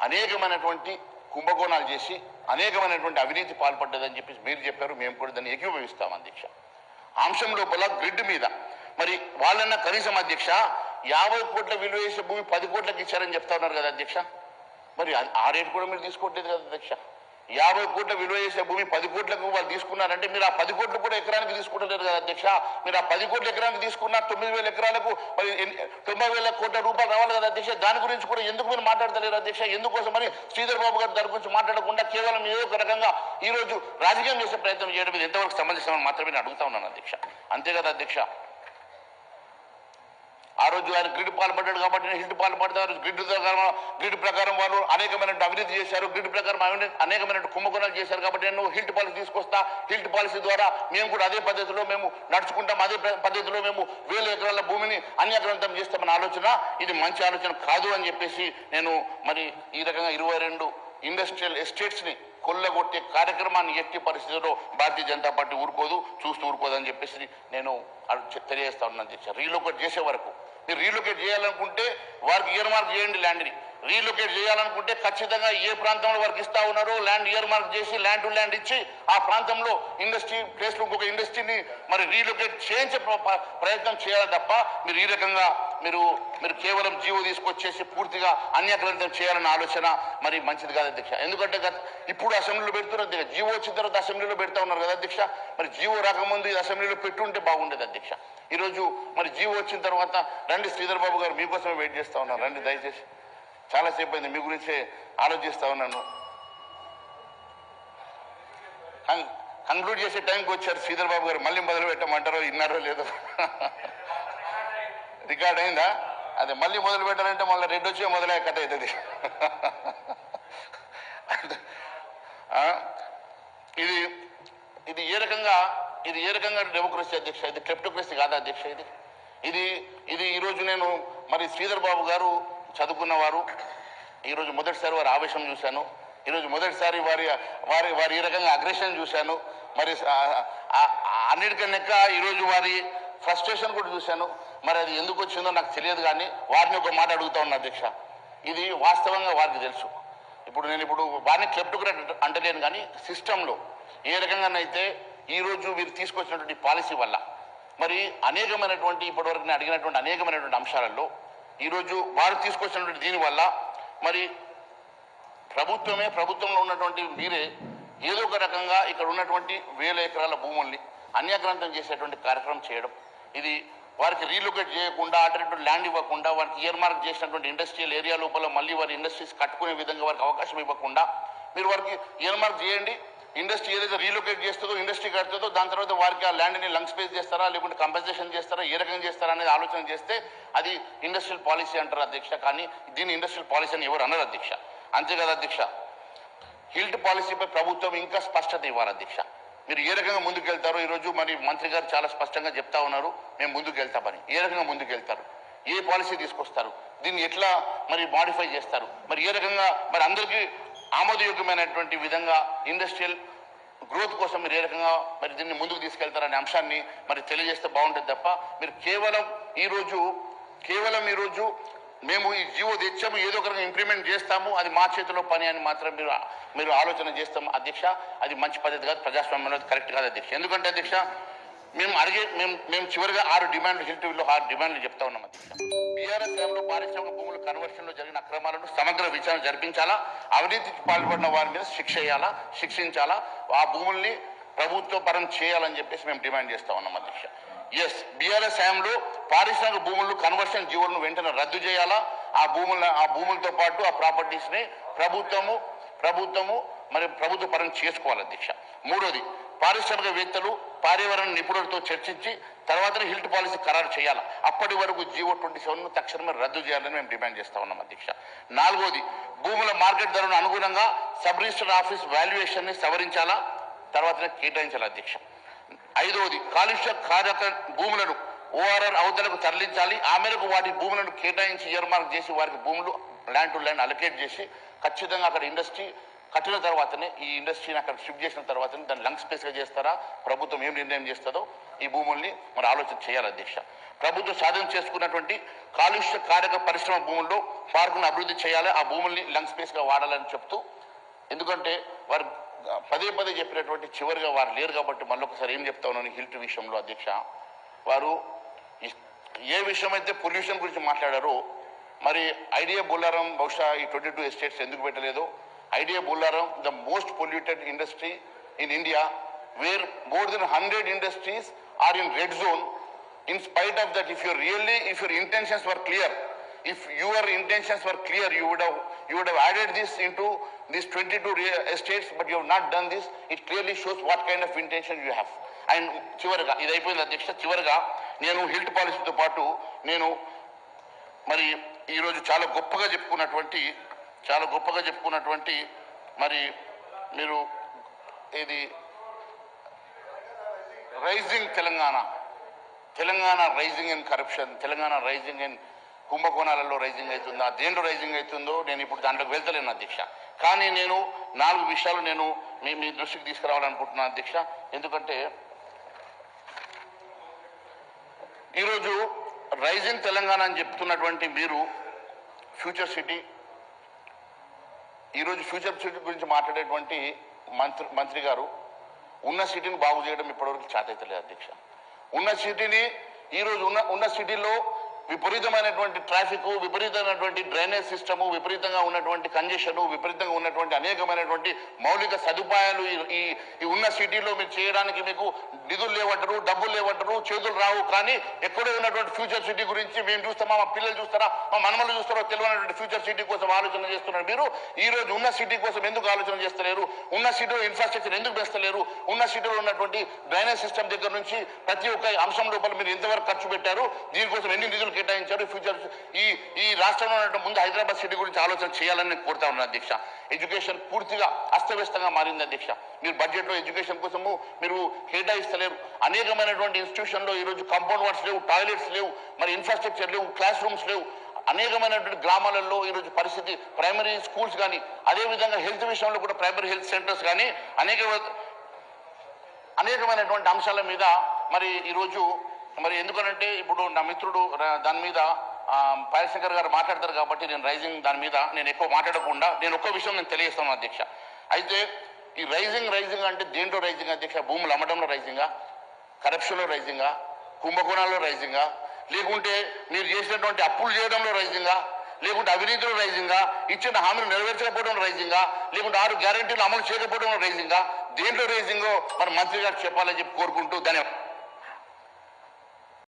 అనేకమైనటువంటి కుంభకోణాలు చేసి అనేకమైనటువంటి అవినీతి పాల్పడ్డదని చెప్పేసి మీరు చెప్పారు. మేము కూడా దాన్ని ఏకీభవిస్తాం అధ్యక్ష. అంశం లోపల గ్రిడ్ మీద మరి వాళ్ళన్న కనీసం అధ్యక్ష 50 కోట్ల విలువ చేసే భూమి 10 కోట్లకి ఇచ్చారని చెప్తా ఉన్నారు కదా అధ్యక్ష. మరి ఆ రేటు కూడా మీరు తీసుకోవట్లేదు కదా అధ్యక్ష. 50 కోట్ల విలువ చేసే భూమి 10 కోట్లకు వాళ్ళు తీసుకున్నారంటే మీరు ఆ 10 కోట్లు కూడా ఎకరానికి తీసుకుంటలేరు కదా అధ్యక్ష. మీరు ఆ 10 కోట్ల ఎకరానికి తీసుకున్న 9,000 ఎకరాలకు మరి 90,000 కోట్ల రూపాయలు రావాలి కదా అధ్యక్ష. దాని గురించి కూడా ఎందుకు మీరు మాట్లాడతలేరు అధ్యక్ష? ఎందుకోసం మరి శ్రీధర్ బాబు గారు దాని గురించి మాట్లాడకుండా కేవలం ఏదో ఒక రకంగా ఈ రోజు రాజకీయం చేసే ప్రయత్నం చేయడం మీద ఎంతవరకు సంబంధించిన మాత్రమే నేను అడుగుతా ఉన్నాను అధ్యక్ష. అంతే కదా అధ్యక్ష. ఆ రోజు ఆయన గ్రిడ్ పాల్పడ్డాడు కాబట్టి నేను హిల్ట్ పాల్పడతారు. గ్రిడ్ ప్రకారం వాళ్ళు అనేకమైన అవినీతి చేశారు. గ్రిడ్ ప్రకారం అనేకమైన కుంభకోణాలు చేశారు కాబట్టి నేను హిల్ట్ పాలసీ తీసుకొస్తా. హిల్ట్ పాలసీ ద్వారా మేము కూడా అదే పద్ధతిలో మేము నడుచుకుంటాం. అదే పద్ధతిలో మేము 1000 ఎకరాల భూమిని అన్యాక్రాంతం చేస్తామన్న ఆలోచన ఇది మంచి ఆలోచన కాదు అని చెప్పేసి నేను మరి ఈ రకంగా 22 ఇండస్ట్రియల్ ఎస్టేట్స్ని కొల్లగొట్టే కార్యక్రమాన్ని ఎట్టి పరిస్థితుల్లో భారతీయ జనతా పార్టీ చూస్తూ ఊరుకోదని చెప్పేసి నేను తెలియజేస్తా ఉన్నాను అధ్యక్ష. రీలొకేట్ చేసే వరకు మీరు రీలొకేట్ చేయాలనుకుంటే వారికి ఇయర్ మార్క్ చేయండి ల్యాండ్ని. రీలొకేట్ చేయాలనుకుంటే ఖచ్చితంగా ఏ ప్రాంతంలో వారికి ఇస్తా ఉన్నారో ల్యాండ్ ఇయర్ మార్క్ చేసి ల్యాండ్ టు ల్యాండ్ ఇచ్చి ఆ ప్రాంతంలో ఇండస్ట్రీ ప్లేస్లో ఇంకొక ఇండస్ట్రీని మరి రీలొకేట్ చేయించే ప్రయత్నం చేయాలి తప్ప మీరు ఈ రకంగా మీరు కేవలం జీవో తీసుకొచ్చేసి పూర్తిగా అన్యాక్రాంతం చేయాలన్న ఆలోచన మరి మంచిది కాదు అధ్యక్ష. ఎందుకంటే ఇప్పుడు అసెంబ్లీలో పెడుతున్నారు అధ్యక్ష. జీవో వచ్చిన తర్వాత అసెంబ్లీలో పెడతా ఉన్నారు కదా అధ్యక్ష. మరి జీవో రాకముందు ఇది అసెంబ్లీలో పెట్టుంటే బాగుండేది అధ్యక్ష. ఈరోజు మరి జీవో వచ్చిన తర్వాత రండి శ్రీధర్ బాబు గారు మీకోసమే వెయిట్ చేస్తా ఉన్నాను. రండి దయచేసి, చాలాసేపు అయింది మీ గురించే ఆలోచిస్తా ఉన్నాను. కంక్లూడ్ చేసే టైంకి వచ్చారు శ్రీధర్ బాబు గారు. మళ్ళీ మొదలు పెట్టమంటారో విన్నారో లేదో రికార్డ్ అయిందా? అదే మళ్ళీ మొదలు పెట్టాలంటే మళ్ళీ రెడ్ వచ్చే మొదలయ్యే కథ అవుతుంది. ఇది ఏ రకంగా డెమోక్రసీ అధ్యక్ష? ఇది క్లెప్టోక్రసీ కాదా అధ్యక్ష? ఇది ఈరోజు నేను మరి శ్రీధర్ బాబు గారు చదువుకున్నవారు. ఈరోజు మొదటిసారి వారి ఆవేశం చూశాను. ఈరోజు మొదటిసారి వారి ఈ రకంగా అగ్రెషన్ చూశాను. మరి అన్నిటికన్నా ఈరోజు వారి ఫ్రస్ట్రేషన్ కూడా చూశాను. మరి అది ఎందుకు వచ్చిందో నాకు తెలియదు. కానీ వారిని ఒక మాట అడుగుతా ఉన్నా అధ్యక్ష. ఇది వాస్తవంగా వారికి తెలుసు. ఇప్పుడు వారిని క్లెప్టోక్రాట్ అంటలేను, కానీ సిస్టంలో ఏ రకంగానైతే ఈరోజు వీరు తీసుకొచ్చినటువంటి పాలసీ వల్ల మరి అనేకమైనటువంటి ఇప్పటివరకు నేను అడిగినటువంటి అనేకమైనటువంటి అంశాలలో ఈరోజు వారు తీసుకొచ్చినటువంటి దీనివల్ల మరి ప్రభుత్వంలో ఉన్నటువంటి మీరే ఏదో ఒక రకంగా ఇక్కడ ఉన్నటువంటి 1000 ఎకరాల భూముల్ని అన్యాక్రాంతం చేసేటువంటి కార్యక్రమం చేయడం, ఇది వారికి రీలొకేట్ చేయకుండా ఆల్టర్నేటివ్ ల్యాండ్ ఇవ్వకుండా వారికి ఇయర్ మార్క్ చేసినటువంటి ఇండస్ట్రియల్ ఏరియా లోపల మళ్ళీ వారి ఇండస్ట్రీస్ కట్టుకునే విధంగా వారికి అవకాశం ఇవ్వకుండా మీరు వారికి ఇయర్ మార్క్ చేయండి. ఇండస్ట్రీ ఏదైతే రీలొకేట్ చేస్తుందో ఇండస్ట్రీ కడుతుందో దాని తర్వాత వారికి ఆ ల్యాండ్ని లంగ్ స్పేస్ చేస్తారా లేకుంటే కంపెన్సేషన్ చేస్తారా, ఏ రకంగా చేస్తారా అనేది ఆలోచన చేస్తే అది ఇండస్ట్రియల్ పాలసీ అంటారు అధ్యక్ష. కానీ దీన్ని ఇండస్ట్రియల్ పాలసీ అని ఎవరు అన్నారు అధ్యక్ష. అంతే కదా అధ్యక్ష. హిల్ట్ పాలసీపై ప్రభుత్వం ఇంకా స్పష్టత ఇవ్వాలి అధ్యక్ష. మీరు ఏ రకంగా ముందుకెళ్తారో ఈరోజు మరి మంత్రి గారు చాలా స్పష్టంగా చెప్తా ఉన్నారు, మేము ముందుకు వెళ్తామని. ఏ రకంగా ముందుకెళ్తారు, ఏ పాలసీ తీసుకొస్తారు, దీన్ని ఎట్లా మరి మాడిఫై చేస్తారు, మరి ఏ రకంగా మరి అందరికీ ఆమోదయోగ్యమైనటువంటి విధంగా ఇండస్ట్రియల్ గ్రోత్ కోసం మీరు ఏ రకంగా మరి దీన్ని ముందుకు తీసుకెళ్తారనే అంశాన్ని మరి తెలియజేస్తే బాగుంటుంది తప్ప మీరు కేవలం ఈరోజు మేము ఈ జీవో తెచ్చాము ఏదో ఒక ఇంప్లిమెంట్ చేస్తాము అది మా చేతిలో పని అని మాత్రం మీరు ఆలోచన చేస్తాము అధ్యక్ష. అది మంచి పద్ధతి కాదు, ప్రజాస్వామ్యంలో కరెక్ట్ కాదు అధ్యక్ష. ఎందుకంటే అధ్యక్ష మేము చివరిగా 6 డిమాండ్లు హిల్టీవీలో 6 డిమాండ్లు చెప్తా ఉన్నాం అధ్యక్ష. బీఆర్ఎస్ హయాంలో పారిశ్రామిక భూముల కన్వర్షన్లో జరిగిన అక్రమాలను సమగ్ర విచారణ జరిపించాలా, అవినీతికి పాల్పడిన వారి మీద శిక్షించాలా, ఆ భూముల్ని ప్రభుత్వ పరం చేయాలని చెప్పేసి మేము డిమాండ్ చేస్తా ఉన్నాం అధ్యక్ష. బీఆర్ఎస్ హయాంలో పారిశ్రామిక భూములు కన్వర్షన్ జీవోలను వెంటనే రద్దు చేయాలా, ఆ భూములతో పాటు ఆ ప్రాపర్టీస్ని ప్రభుత్వము మరి ప్రభుత్వ పరం చేసుకోవాలి అధ్యక్ష. మూడోది, పారిశ్రామికవేత్తలు పర్యావరణ నిపుణులతో చర్చించి తర్వాతనే హిల్ట్ పాలసీ ఖరారు చేయాలి. అప్పటి వరకు జీవో 27ను తక్షణమే రద్దు చేయాలని మేము డిమాండ్ చేస్తా ఉన్నాం అధ్యక్ష. నాలుగోది, భూముల మార్కెట్ ధరను అనుగుణంగా సబ్ రిజిస్టర్ ఆఫీస్ వాల్యుయేషన్ని సవరించాలా, తర్వాతనే కేటాయించాలి అధ్యక్ష. ఐదవది, కాలుష్య కారక భూములను ఓఆర్ఆర్ అవతలకు తరలించాలి. ఆ మేరకు వాటి భూములను కేటాయించి ఇయర్ మార్క్ చేసి వారికి భూములు ల్యాండ్ టు ల్యాండ్ అలొకేట్ చేసి ఖచ్చితంగా అక్కడ ఇండస్ట్రీ కట్టిన తర్వాతనే ఈ ఇండస్ట్రీని అక్కడ షిఫ్ట్ చేసిన తర్వాతనే దాన్ని లంగ్ స్పేస్గా చేస్తారా, ప్రభుత్వం ఏం నిర్ణయం చేస్తుందో ఈ భూముల్ని మరి ఆలోచన చేయాలి అధ్యక్ష. ప్రభుత్వం సాధన చేసుకున్నటువంటి కాలుష్య కారక పరిశ్రమ భూముల్లో పార్కును అభివృద్ధి చేయాలి, ఆ భూముల్ని లంగ్ స్పేస్గా వాడాలని చెప్తూ, ఎందుకంటే వారు పదే పదే చెప్పినటువంటి చివరిగా వారు లేరు కాబట్టి మళ్ళీ ఒకసారి ఏం చెప్తా ఉన్నాను హిల్ట్ విషయంలో అధ్యక్ష. వారు ఏ విషయమైతే పొల్యూషన్ గురించి మాట్లాడారో మరి ఐడియా బొల్లారం బహుశా ఈ 22 ఎస్టేట్స్ ఎందుకు పెట్టలేదో, idea Bollaram the most polluted industry in India where more than 100 industries are in red zone. In spite of that, if your intentions were clear, if your intentions were clear, you would have added this into these 22 estates, but you have not done this. It clearly shows what kind of intention you have. And చివరిగా ఇది అయిపోయింది అధ్యక్ష. చివరిగా నేను HILT పాలసీతో పాటు నేను మరి ఈరోజు చాలా గొప్పగా చెప్పుకున్నటువంటి మరి మీరు ఇది rising Telangana rising in corruption, Telangana rising in కుంభకోణాలలో రైజింగ్ అవుతుందా, దేంట్లో రైజింగ్ అవుతుందో నేను ఇప్పుడు దాంట్లోకి వెళ్తలేను అధ్యక్ష. కానీ నేను 4 విషయాలు నేను మీ దృష్టికి తీసుకురావాలనుకుంటున్నాను అధ్యక్ష. ఎందుకంటే ఈరోజు రైజింగ్ తెలంగాణ అని చెప్తున్నటువంటి మీరు ఫ్యూచర్ సిటీ, ఈరోజు ఫ్యూచర్ సిటీ గురించి మాట్లాడేటువంటి మంత్రి గారు ఉన్న సిటీని బాగు చేయడం ఇప్పటివరకు చేతైతలేదు అధ్యక్ష. ఉన్న సిటీని ఈరోజు ఉన్న సిటీలో విపరీతమైనటువంటి ట్రాఫిక్, విపరీతమైనటువంటి డ్రైనేజ్ సిస్టము, విపరీతంగా ఉన్నటువంటి కంజెషను, విపరీతంగా ఉన్నటువంటి అనేకమైనటువంటి మౌలిక సదుపాయాలు ఈ ఉన్న సిటీలో మీరు చేయడానికి మీకు నిధులు లేవంటారు, డబ్బులు లేవంటారు, చేతులు రావు. కానీ ఎక్కడో ఉన్నటువంటి ఫ్యూచర్ సిటీ గురించి మేము చూస్తామా, మా పిల్లలు చూస్తారా, మా మనమలు చూస్తారో తెలియనటువంటి ఫ్యూచర్ సిటీ కోసం ఆలోచన చేస్తున్నారు. మీరు ఈరోజు ఉన్న సిటీ కోసం ఎందుకు ఆలోచన చేస్తలేరు? ఉన్న సిటీలో ఇన్ఫ్రాస్ట్రక్చర్ ఎందుకు పెంచలేరు? ఉన్న సిటీలో ఉన్నటువంటి డ్రైనేజ్ సిస్టమ్ దగ్గర నుంచి ప్రతి ఒక్క అంశం లోపల మీరు ఎంతవరకు ఖర్చు పెట్టారు, దీనికోసం ఎన్ని నిధులు కేటాయించారు? ఫ్యూచర్ ఈ రాష్ట్రంలో ఉన్నటువంటి ముందు హైదరాబాద్ సిటీ గురించి ఆలోచన చేయాలని నేను కోరుతా ఉన్నాను అధ్యక్ష. ఎడ్యుకేషన్ పూర్తిగా అస్తవ్యస్తంగా మారింది అధ్యక్ష. మీరు బడ్జెట్లో ఎడ్యుకేషన్ కోసము మీరు కేటాయిస్తలేరు. అనేకమైనటువంటి ఇన్స్టిట్యూషన్లో ఈరోజు కాంపౌండ్ వాల్స్ లేవు, టాయిలెట్స్ లేవు, మరి ఇన్ఫ్రాస్ట్రక్చర్ లేవు, క్లాస్ రూమ్స్ లేవు. అనేకమైనటువంటి గ్రామాలలో ఈరోజు పరిస్థితి, ప్రైమరీ స్కూల్స్ కానీ, అదేవిధంగా హెల్త్ విషయంలో కూడా ప్రైమరీ హెల్త్ సెంటర్స్ కానీ అనేకమైనటువంటి అంశాల మీద మరి ఈరోజు మరి ఎందుకనంటే ఇప్పుడు నా మిత్రుడు దాని మీద పాయశంకర్ గారు మాట్లాడతారు కాబట్టి నేను రైజింగ్ దాని మీద నేను ఎక్కువ మాట్లాడకుండా నేను ఒక్క విషయం నేను తెలియజేస్తాను అధ్యక్ష. అయితే ఈ రైజింగ్ అంటే దేంట్లో రైజింగ్ అధ్యక్ష? భూములు అమ్మడంలో రైజింగా, కరప్షన్లో రైజింగా, కుంభకోణాల్లో రైజింగా, లేకుంటే మీరు చేసినటువంటి అప్పులు చేయడంలో రైజింగా, లేకుంటే అవినీతిలో రైజింగా, ఇచ్చిన హామీలు నెరవేర్చకపోవడం రైజింగా, లేకుంటే 6 గ్యారెంటీలు అమలు చేయకపోవడం రైజింగా, దేంట్లో రైజింగో మరి మంత్రి గారు చెప్పాలని చెప్పి కోరుకుంటూ ధన్యవాదాలు.